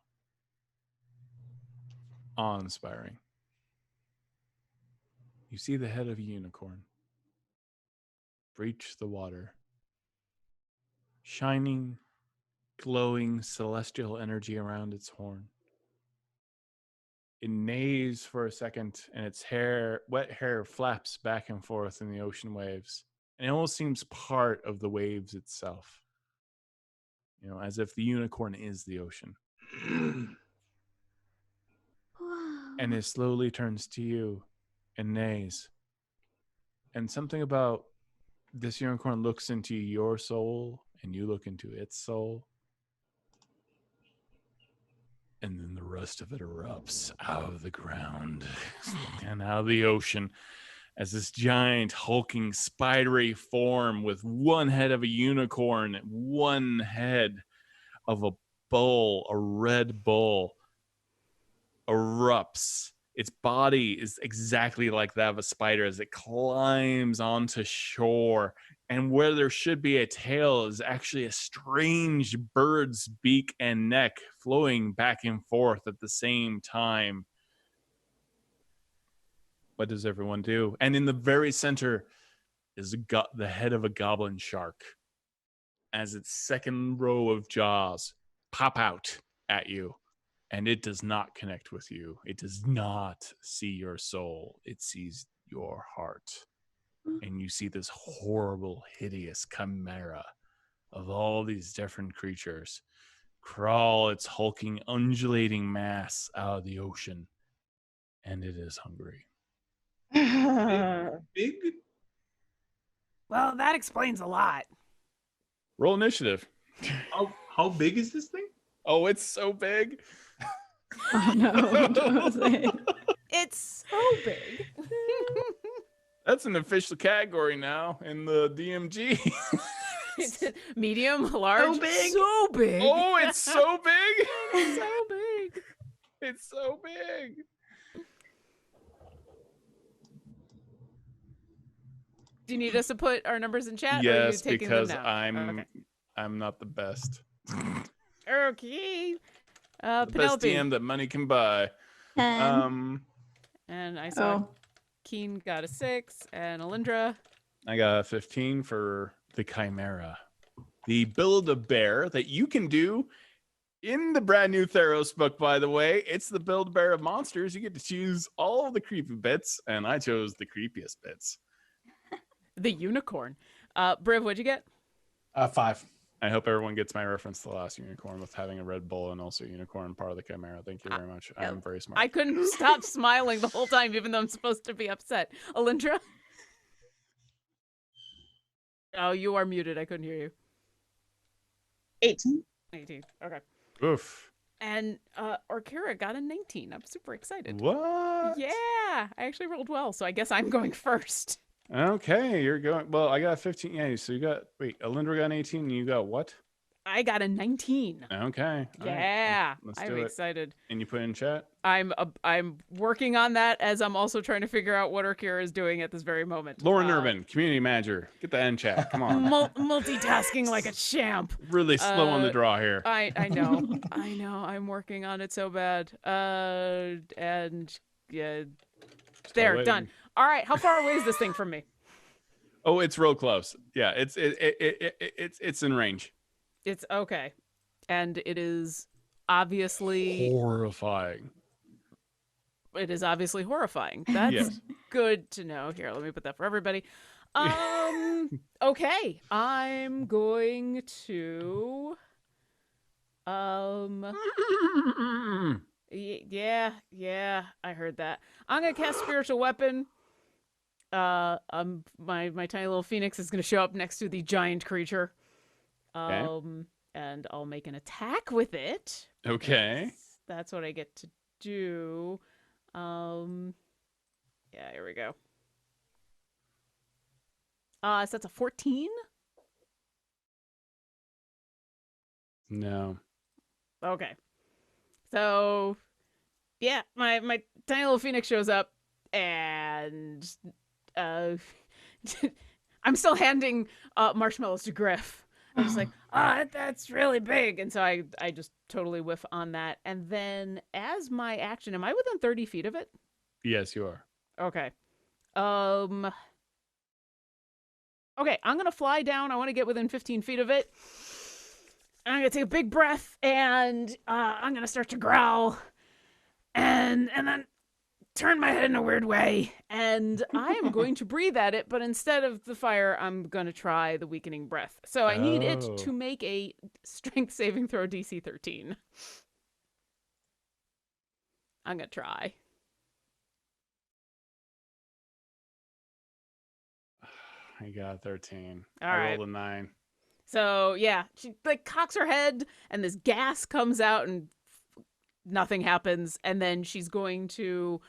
awe-inspiring. You see the head of a unicorn breach the water, shining, glowing celestial energy around its horn. It neighs for a second, and its wet hair flaps back and forth in the ocean waves. And it almost seems part of the waves itself. You know, as if the unicorn is the ocean. Wow. And it slowly turns to you and neighs. And something about this unicorn looks into your soul, and you look into its soul. And then the rest of it erupts out of the ground and out of the ocean as this giant, hulking, spidery form with one head of a unicorn, one head of a bull, a red bull, erupts. Its body is exactly like that of a spider as it climbs onto shore. And where there should be a tail is actually a strange bird's beak and neck flowing back and forth at the same time. What does everyone do? And in the very center is the head of a goblin shark as its second row of jaws pop out at you. And it does not connect with you. It does not see your soul. It sees your heart. And you see this horrible, hideous chimera of all these different creatures crawl its hulking, undulating mass out of the ocean. And it is hungry. Big? Well, that explains a lot. Roll initiative. How big is this thing? Oh, it's so big. Oh no. It's so big. That's an official category now in the DMG. Medium, large, So big. so big. Oh, it's so big. It's so big. It's so big. Do you need us to put our numbers in chat? Or are you Yes, taking because them now? I'm not the best. Okay. The best Penelope. DM that money can buy. 10. And I saw Oh, Keen got a 6, and Alyndra. I got a 15 for the Chimera. The Build-A-Bear that you can do in the brand new Theros book, by the way. It's the Build-A-Bear of monsters. You get to choose all of the creepy bits, and I chose the creepiest bits. The unicorn. Briv, what'd you get? 5. I hope everyone gets my reference to the last unicorn with having a red bull and also unicorn part of the Chimera. Thank you very much. I am very smart. I couldn't stop smiling the whole time, even though I'm supposed to be upset. Alyndra? Oh, you are muted. I couldn't hear you. 18. 18. Okay. Oof. And Orkira got a 19. I'm super excited. What? Yeah, I actually rolled well, so I guess I'm going first. Okay, you're going. Well, I got 15. Yeah, so you got. Wait, Alyndra got an 18, and you got what? I got a 19. Okay. all right, Yeah, let's I'm do it. excited. And you put it in chat? I'm working on that as I'm also trying to figure out what Orkira is doing at this very moment. Lauren Urban, community manager. Get that in chat. Come on. Multitasking like a champ. Really slow on the draw here. I know. I know. I'm working on it so bad. And yeah, there, waiting. done. All right, how far away is this thing from me? Oh, it's real close. Yeah, it's in range. It's okay. And it is obviously Horrifying. It is obviously horrifying. That's Yes. good to know. Here, let me put that for everybody. Okay. I'm going to yeah, I heard that. I'm gonna cast Spiritual Weapon. My tiny little phoenix is gonna show up next to the giant creature. Okay. And I'll make an attack with it. Okay. That's what I get to do. Yeah, here we go. So that's a 14? No. Okay. So yeah, my tiny little phoenix shows up and I'm still handing marshmallows to Griff. I'm just like, that's really big. And so I just totally whiff on that. And then as my action, am I within 30 feet of it? Yes, you are. Okay. Okay, I'm going to fly down. I want to get within 15 feet of it. And I'm going to take a big breath and I'm going to start to growl and then turn my head in a weird way. And I am going to breathe at it, but instead of the fire, I'm going to try the weakening breath. So I need it to make a strength saving throw DC 13. I'm going to try. I got 13. All I right. rolled a 9. So yeah, she like cocks her head and this gas comes out and nothing happens. And then she's going to,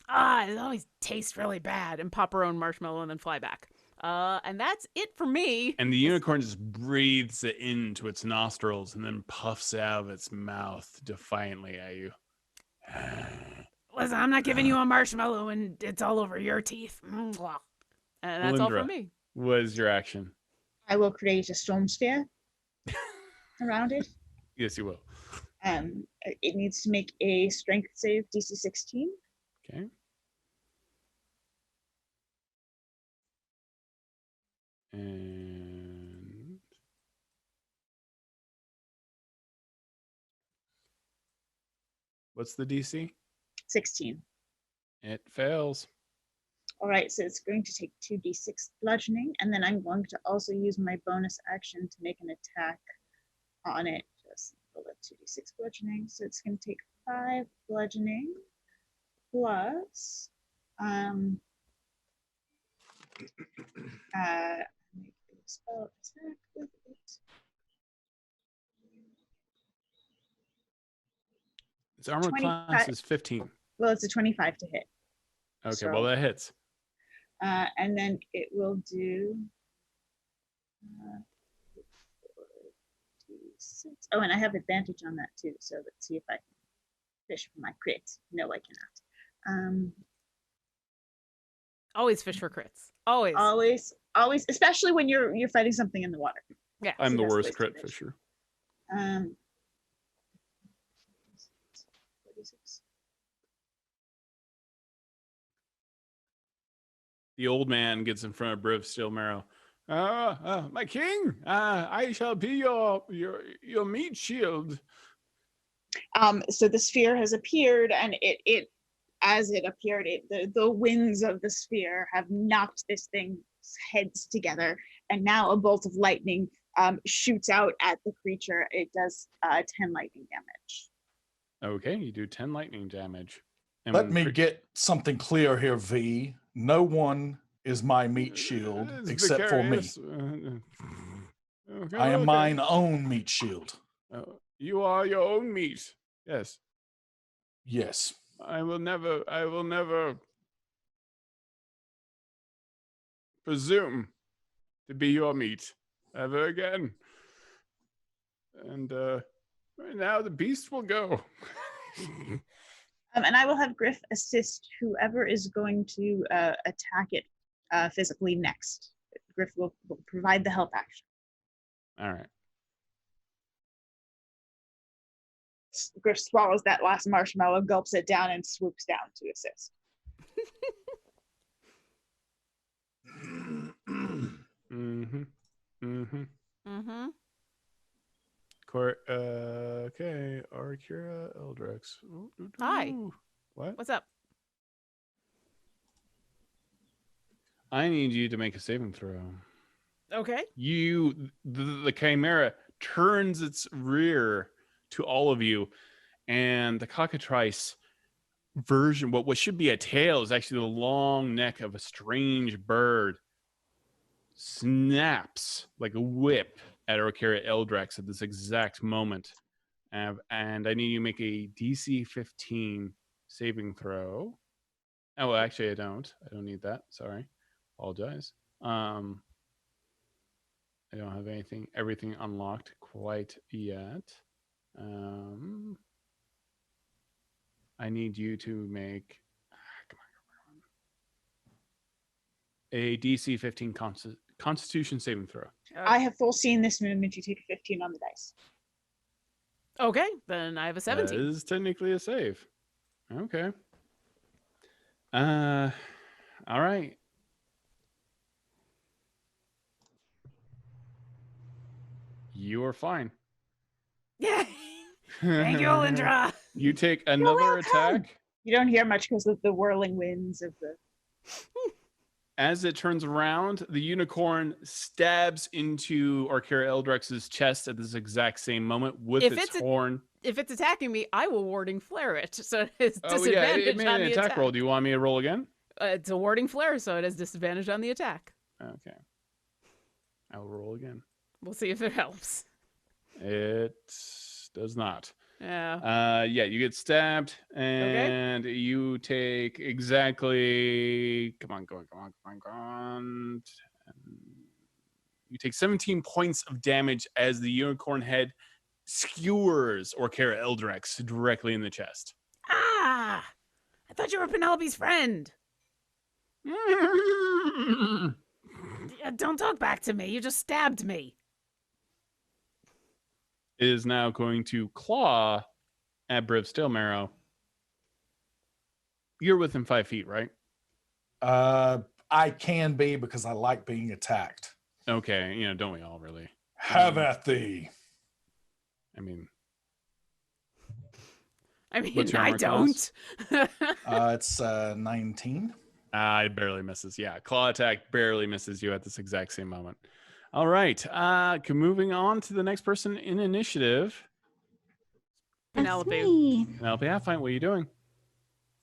it always tastes really bad, and pop her own marshmallow and then fly back. And that's it for me. And the unicorn just breathes it into its nostrils and then puffs out of its mouth defiantly at you. Listen, I'm not giving you a marshmallow and it's all over your teeth. And that's all for Alyndra, me. what is your action? I will create a storm sphere around it. Yes, you will. It needs to make a strength save DC 16. Okay. And what's the DC? 16. It fails. All right, so it's going to take 2d6 bludgeoning, and then I'm going to also use my bonus action to make an attack on it. Just roll a 2d6 bludgeoning. So it's going to take 5 bludgeoning plus make a spell attack with it. Its armor class is 15. Well, it's a 25 to hit. Okay, So- well that hits. And then it will do. D6. Oh, and I have advantage on that too. So let's see if I can fish for my crit. No, I cannot. Always fish for crits. Always. Always, especially when you're fighting something in the water. Yeah. I'm the that's worst ways to crit fish. fisher. 46. The old man gets in front of Briv Steelmarrow. My king, I shall be your meat shield. So the sphere has appeared, and it as it appeared, the winds of the sphere have knocked this thing's heads together, and now a bolt of lightning shoots out at the creature. It does 10 lightning damage. Okay, you do 10 lightning damage. And Let me get something clear here, V. No one is my meat shield It's except for me. vicarious. Okay, I am okay. mine own meat shield. You are your own meat. Yes. Yes. I will never presume to be your meat ever again. And right now the beast will go. And I will have Griff assist whoever is going to attack it physically next. Griff will provide the help action. All right. Griff swallows that last marshmallow, gulps it down, and swoops down to assist. Okay, Orkira Eldrex. Hi. What? What's up? I need you to make a saving throw. Okay. The chimera turns its rear to all of you, and the cockatrice version, what should be a tail, is actually the long neck of a strange bird, snaps like a whip at Orkira Eldrex at this exact moment. And I need you to make a DC 15 saving throw. Oh, well, actually, I don't need that. Sorry. Apologize. I don't have everything unlocked quite yet. I need you to make a DC 15 Constitution saving throw. I have full seen this movement. You take 15 on the dice. Okay, then I have a 17. That is technically a save. Okay. All right. You are fine. Yeah. Thank you, Alyndra. You take another attack. You don't hear much because of the whirling winds of the... As it turns around, the unicorn stabs into Orkira Eldrex's chest at this exact same moment with its horn. If it's attacking me, I will warding flare it. So it's Oh, disadvantage yeah, it made on an the attack roll. Do you want me to roll again? It's a warding flare, so it has disadvantage on the attack. Okay. I will roll again. We'll see if it helps. It does not. Yeah. Yeah, you get stabbed, and you take exactly. Come on. You take 17 points of damage as the unicorn head skewers Orkira Eldrex directly in the chest. Ah! I thought you were Penelope's friend. Don't talk back to me. You just stabbed me. Is now going to claw at Briv Steelmarrow. You're within 5 feet, right? I can be because I like being attacked. Okay, don't we all really? Have at thee. I mean, I don't. It's 19. It barely misses. Yeah, claw attack barely misses you at this exact same moment. All right. Moving on to the next person in initiative. Penelope. That's me. Penelope Halfpint, what are you doing?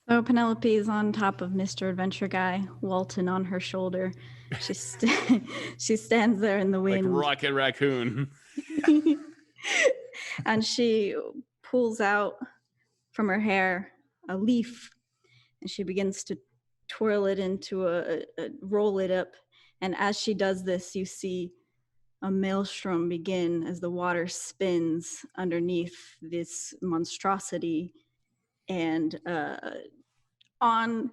So Penelope is on top of Mr. Adventure Guy, Walton on her shoulder. She stands there in the wind. Like Rocket Raccoon. And she pulls out from her hair a leaf, and she begins to twirl it into roll it up. And as she does this, you see a maelstrom begin as the water spins underneath this monstrosity. and on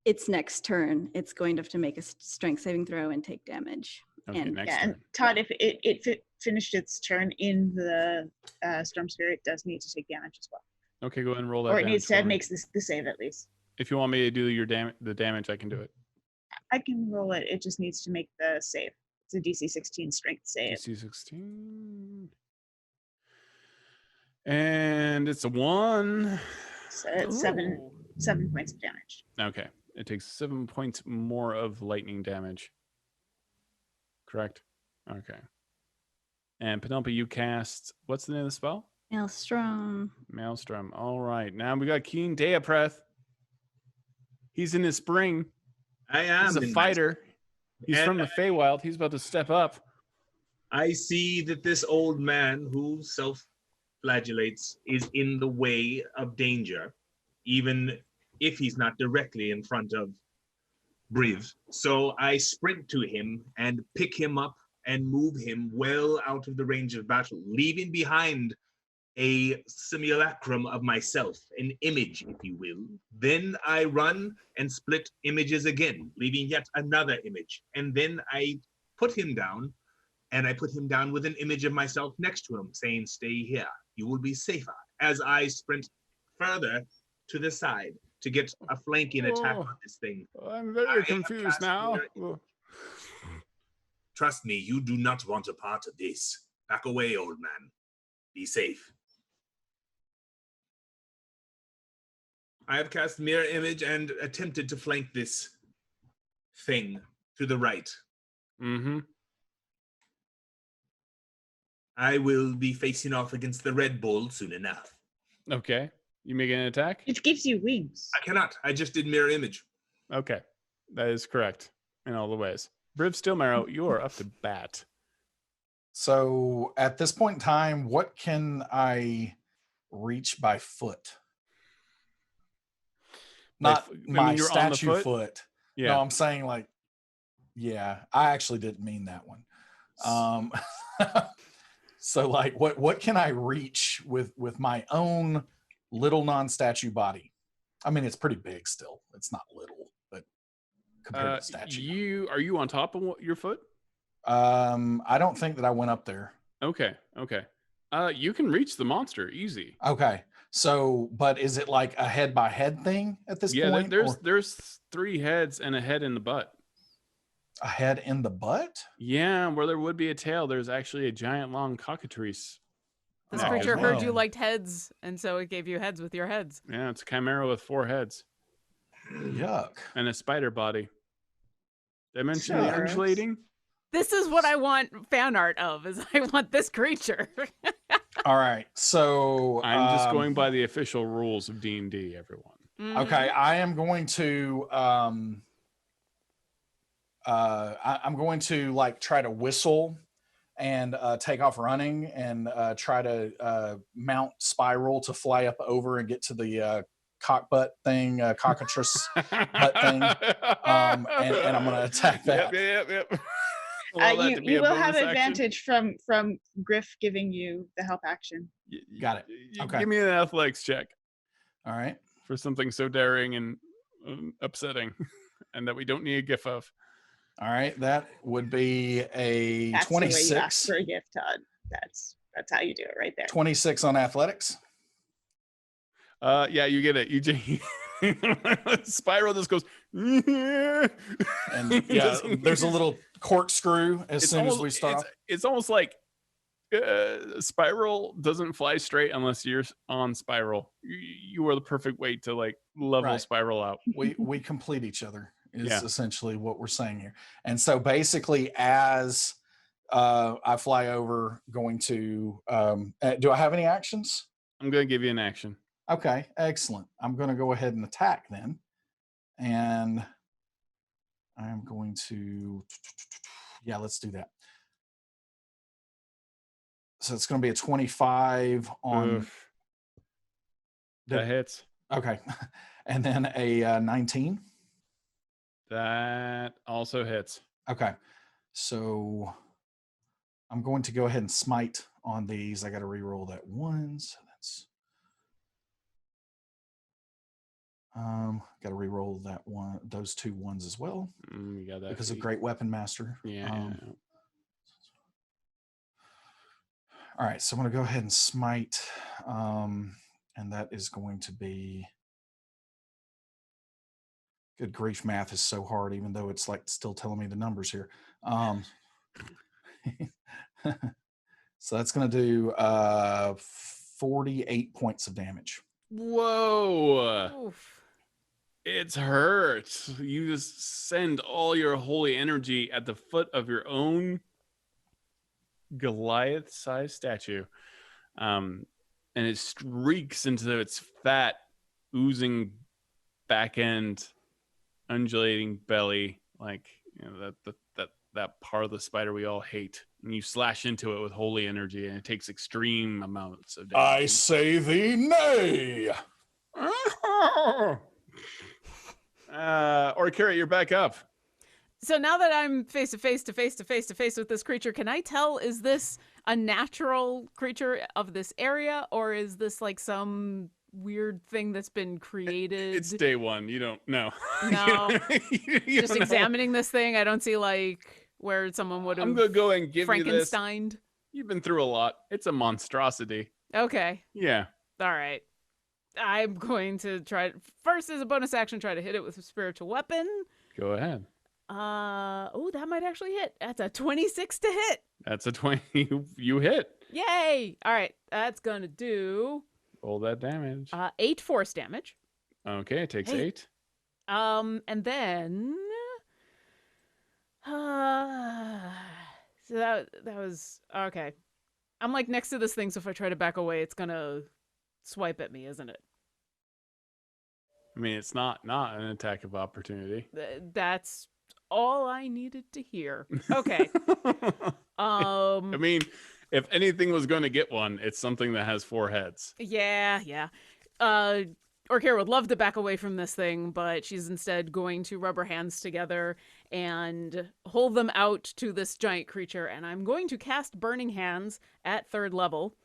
its next turn, it's going to have to make a strength saving throw and take damage. Okay, And next And turn. Todd, if it finished its turn in the Storm Spirit, it does need to take damage as well. Okay, go ahead and roll that Or it damage needs for to me. make the save at least. If you want me to do the damage, I can do it. I can roll it. It just needs to make the save. It's a DC 16 strength save. DC 16. And it's a 1. So it's 7 points of damage. Okay. It takes 7 points more of lightning damage. Correct? Okay. And Penelope, you cast, what's the name of the spell? Maelstrom. Maelstrom. All right. Now we got Keen Deapreth. He's in his spring. I am. He's a in my- fighter. He's And from the Feywild. He's about to step up. I see that this old man who self-flagellates is in the way of danger, even if he's not directly in front of Briv. So I sprint to him and pick him up and move him well out of the range of battle, leaving behind a simulacrum of myself, an image, if you will. Then I run and split images again, leaving yet another image. And then I put him down, and I put him down with an image of myself next to him, saying, "Stay here, you will be safer," as I sprint further to the side to get a flanking attack Oh. on this thing. I'm I very have confused cast now. mirror- Trust me, you do not want a part of this. Back away, old man. Be safe. I have cast mirror image and attempted to flank this thing to the right. Mm-hmm. I will be facing off against the Red Bull soon enough. Okay. You making an attack? It gives you wings. I cannot. I just did mirror image. Okay. That is correct in all the ways. Briv Stillmarrow, you are up to bat. So at this point in time, what can I reach by foot? Not I mean, my you're on the statue foot? foot. Yeah. No, I'm saying like, yeah, I actually didn't mean that one. So like what can I reach with my own little non-statue body? I mean, it's pretty big still. It's not little, but compared to statue. Are you on top of your foot? I don't think that I went up there. Okay. You can reach the monster easy. Okay. So, but is it like a head by head thing at this point? There's 3 heads and a head in the butt. A head in the butt? Yeah, where there would be a tail, there's actually a giant long cockatrice. This Oh, creature heard you man. liked heads, and so it gave you heads with your heads. Yeah, it's a chimera with 4 heads Yuck. and a spider body. Did I mention the Sure. undulating? This is what I want fan art of, is I want this creature. All right. So I'm just going by the official rules of D&D, everyone. Okay, I am going to I'm going to like try to whistle and take off running and try to mount Spiral to fly up over and get to the cock butt thing, cockatrice butt thing, and I'm going to attack that. Yep. Allow that to be You a will bonus have action. advantage from Griff giving you the help action. Got it. Okay. Give me an athletics check All right. for something so daring and upsetting, and that we don't need a gif of. All right. That would be a That's the way you ask 26. for a gift, Todd. That's how you do it right there. 26 on athletics. Yeah, you get it. You Spyro just goes, And yeah, there's a little corkscrew as soon as we start off. It's almost like Spiral doesn't fly straight unless you're on Spiral. You are the perfect way to like level Right. Spiral out. We complete each other is Yeah. essentially what we're saying here. And so basically as I fly over going to do I have any actions? I'm gonna give you an action. Okay, excellent. I'm going to go ahead and attack then. And I'm going to, yeah, let's do that. So it's going to be a 25 on, Oof. That hits. okay. And then a 19. That also hits. Okay. So I'm going to go ahead and smite on these. I got to re-roll that one. So that's Got to re-roll that one, those 2 ones as well, You got that because of feat. Great Weapon Master. Yeah. All right, so I'm going to go ahead and smite, and that is going to be. Good grief, math is so hard, even though it's like still telling me the numbers here. So that's going to do 48 points of damage. Whoa. Oof. It's hurt. You just send all your holy energy at the foot of your own Goliath-sized statue. And it streaks into its fat, oozing back end, undulating belly, like, you know, that part of the spider we all hate. And you slash into it with holy energy, and it takes extreme amounts of damage. I say thee nay. Orkira, you're back up. So now that I'm face to face with this creature, can I tell, is this a natural creature of this area, or is this like some weird thing that's been created? It's day one. You don't know. No. You Just don't know. examining this thing, I don't see like where someone would have I'm gonna go and give you this. Frankensteined. You've been through a lot. It's a monstrosity. Okay. Yeah. All right. I'm going to try first as a bonus action, try to hit it with a spiritual weapon. Go ahead. Oh, that might actually hit. That's a 26 to hit. That's a 20. You hit. Yay! All right, that's gonna do Roll that damage. 8 force damage. Okay, it takes Hey. 8. And then so that was okay. I'm like next to this thing, so if I try to back away, it's gonna swipe at me, isn't it? I mean, it's not an attack of opportunity. That's all I needed to hear. Okay. I mean, if anything was going to get one, it's something that has 4 heads. Yeah. Orkira would love to back away from this thing, but she's instead going to rub her hands together and hold them out to this giant creature. And I'm going to cast Burning Hands at 3rd level.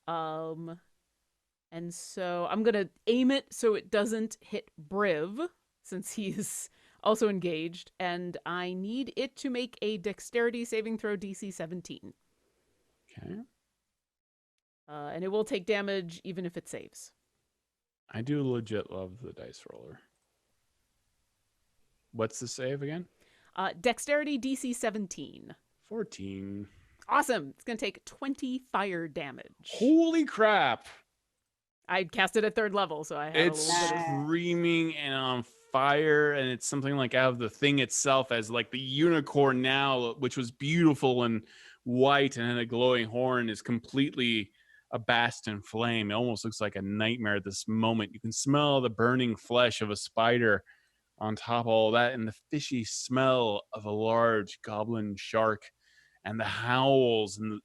And so I'm going to aim it so it doesn't hit Briv, since he's also engaged. And I need it to make a dexterity saving throw DC 17. Okay. And it will take damage even if it saves. I do legit love the dice roller. What's the save again? Dexterity DC 17. 14. Awesome. It's going to take 20 fire damage. Holy crap. I cast it at 3rd level, so I had It's a little bit of... screaming and on fire, and it's something like out of the thing itself, as like the unicorn now, which was beautiful and white and had a glowing horn, is completely abashed in flame. It almost looks like a nightmare at this moment. You can smell the burning flesh of a spider on top of all that, and the fishy smell of a large goblin shark, and the howls and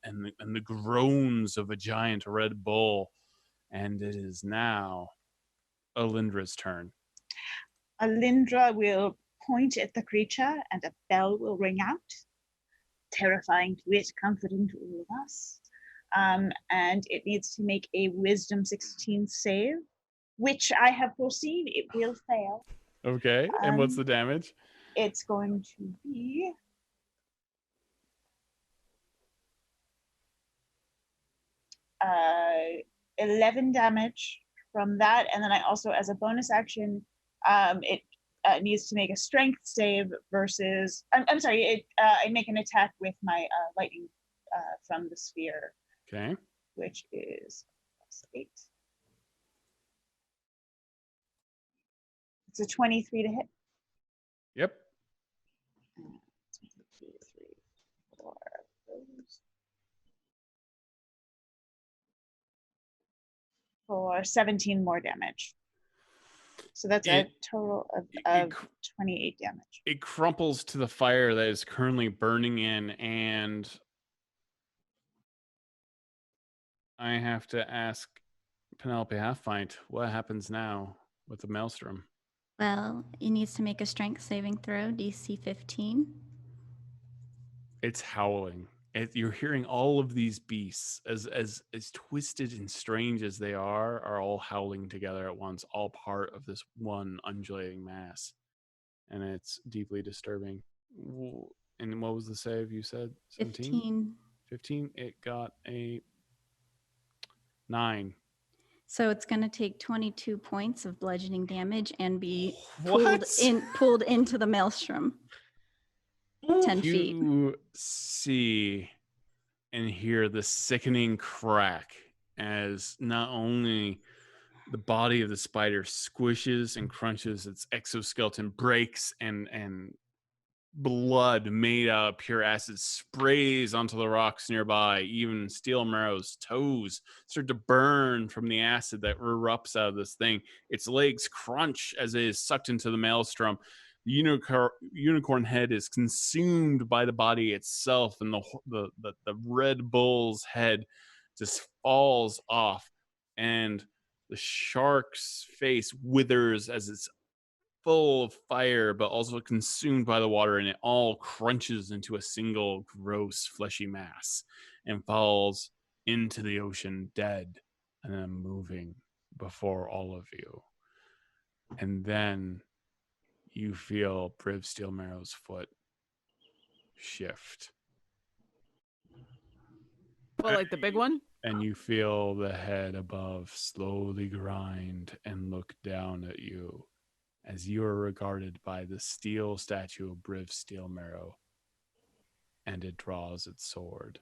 the groans of a giant red bull. And it is now Alyndra's turn. Alyndra will point at the creature and a bell will ring out, terrifying to it, comforting to all of us. And it needs to make a Wisdom 16 save, which I have foreseen it will fail. Okay, and what's the damage? It's going to be 11 damage from that, and then I also, as a bonus action, it needs to make a strength save versus. I'm sorry. I make an attack with my lightning from the sphere. Okay. Which is +8. It's a 23 to hit. Yep. 2, 3, 4. For 17 more damage. So that's a total of 28 damage. It crumples to the fire that is currently burning in, and I have to ask Penelope Half-Pint, what happens now with the maelstrom? Well, it needs to make a strength saving throw, DC 15. It's howling. you're hearing all of these beasts, as twisted and strange as they are all howling together at once, all part of this one undulating mass, and it's deeply disturbing. And what was the save you said? 17? 15. It got a 9. So it's going to take 22 points of bludgeoning damage and be What? pulled into the maelstrom. 10 feet. You see and hear the sickening crack as not only the body of the spider squishes and crunches, its exoskeleton breaks, and blood made out of pure acid sprays onto the rocks nearby. Even Steel Marrow's toes start to burn from the acid that erupts out of this thing. Its legs crunch as it is sucked into the maelstrom. The unicorn head is consumed by the body itself, and the red bull's head just falls off, and the shark's face withers as it's full of fire, but also consumed by the water, and it all crunches into a single gross fleshy mass and falls into the ocean dead and then moving before all of you. And then you feel Briv Steelmarrow's foot shift. Well, like the big one? And you feel the head above slowly grind and look down at you as you are regarded by the steel statue of Briv Steelmarrow, and it draws its sword.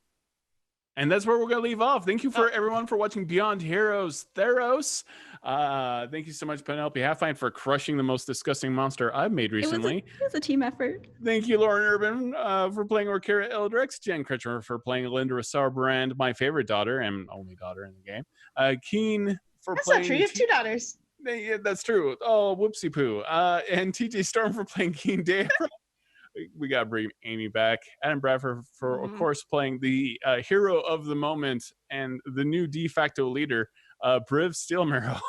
And that's where we're going to leave off. Thank you for everyone for watching Beyond Heroes Theros. Thank you so much, Penelope Halfpint, for crushing the most disgusting monster I've made recently. It was a team effort. Thank you, Lauren Urban, for playing Orkira Eldritch. Jen Kretchmer for playing Alyndra Sarrbarand, my favorite daughter and only daughter in the game. Keen for playing... That's not true. You have 2 daughters. Yeah, that's true. Oh, whoopsie poo. And TJ Storm for playing Keen Day. We got to bring Amy back. Adam Bradford for, of course, playing the hero of the moment and the new de facto leader, Briv Steelmarrow.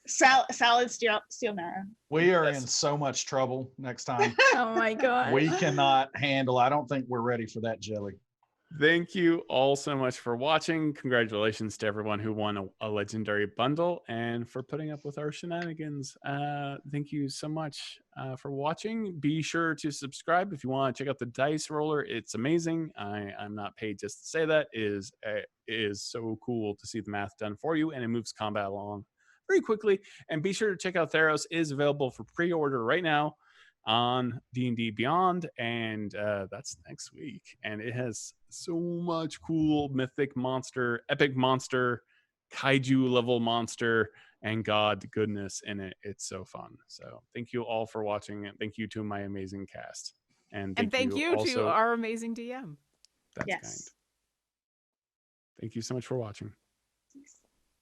Salad steel marrow. We are in so much trouble next time. Oh my god. We cannot handle. I don't think we're ready for that jelly. Thank you all so much for watching. Congratulations to everyone who won a legendary bundle and for putting up with our shenanigans. Thank you so much for watching. Be sure to subscribe if you want to check out the dice roller. It's amazing. I'm not paid just to say that. It is so cool to see the math done for you, and it moves combat along very quickly. And be sure to check out Theros. It is available for pre-order right now on D&D Beyond, and that's next week. And it has so much cool mythic monster, epic monster, kaiju level monster, and god goodness in it. It's so fun. So thank you all for watching, and thank you to my amazing cast. And thank you also to our amazing DM. That's yes. kind. Thank you so much for watching.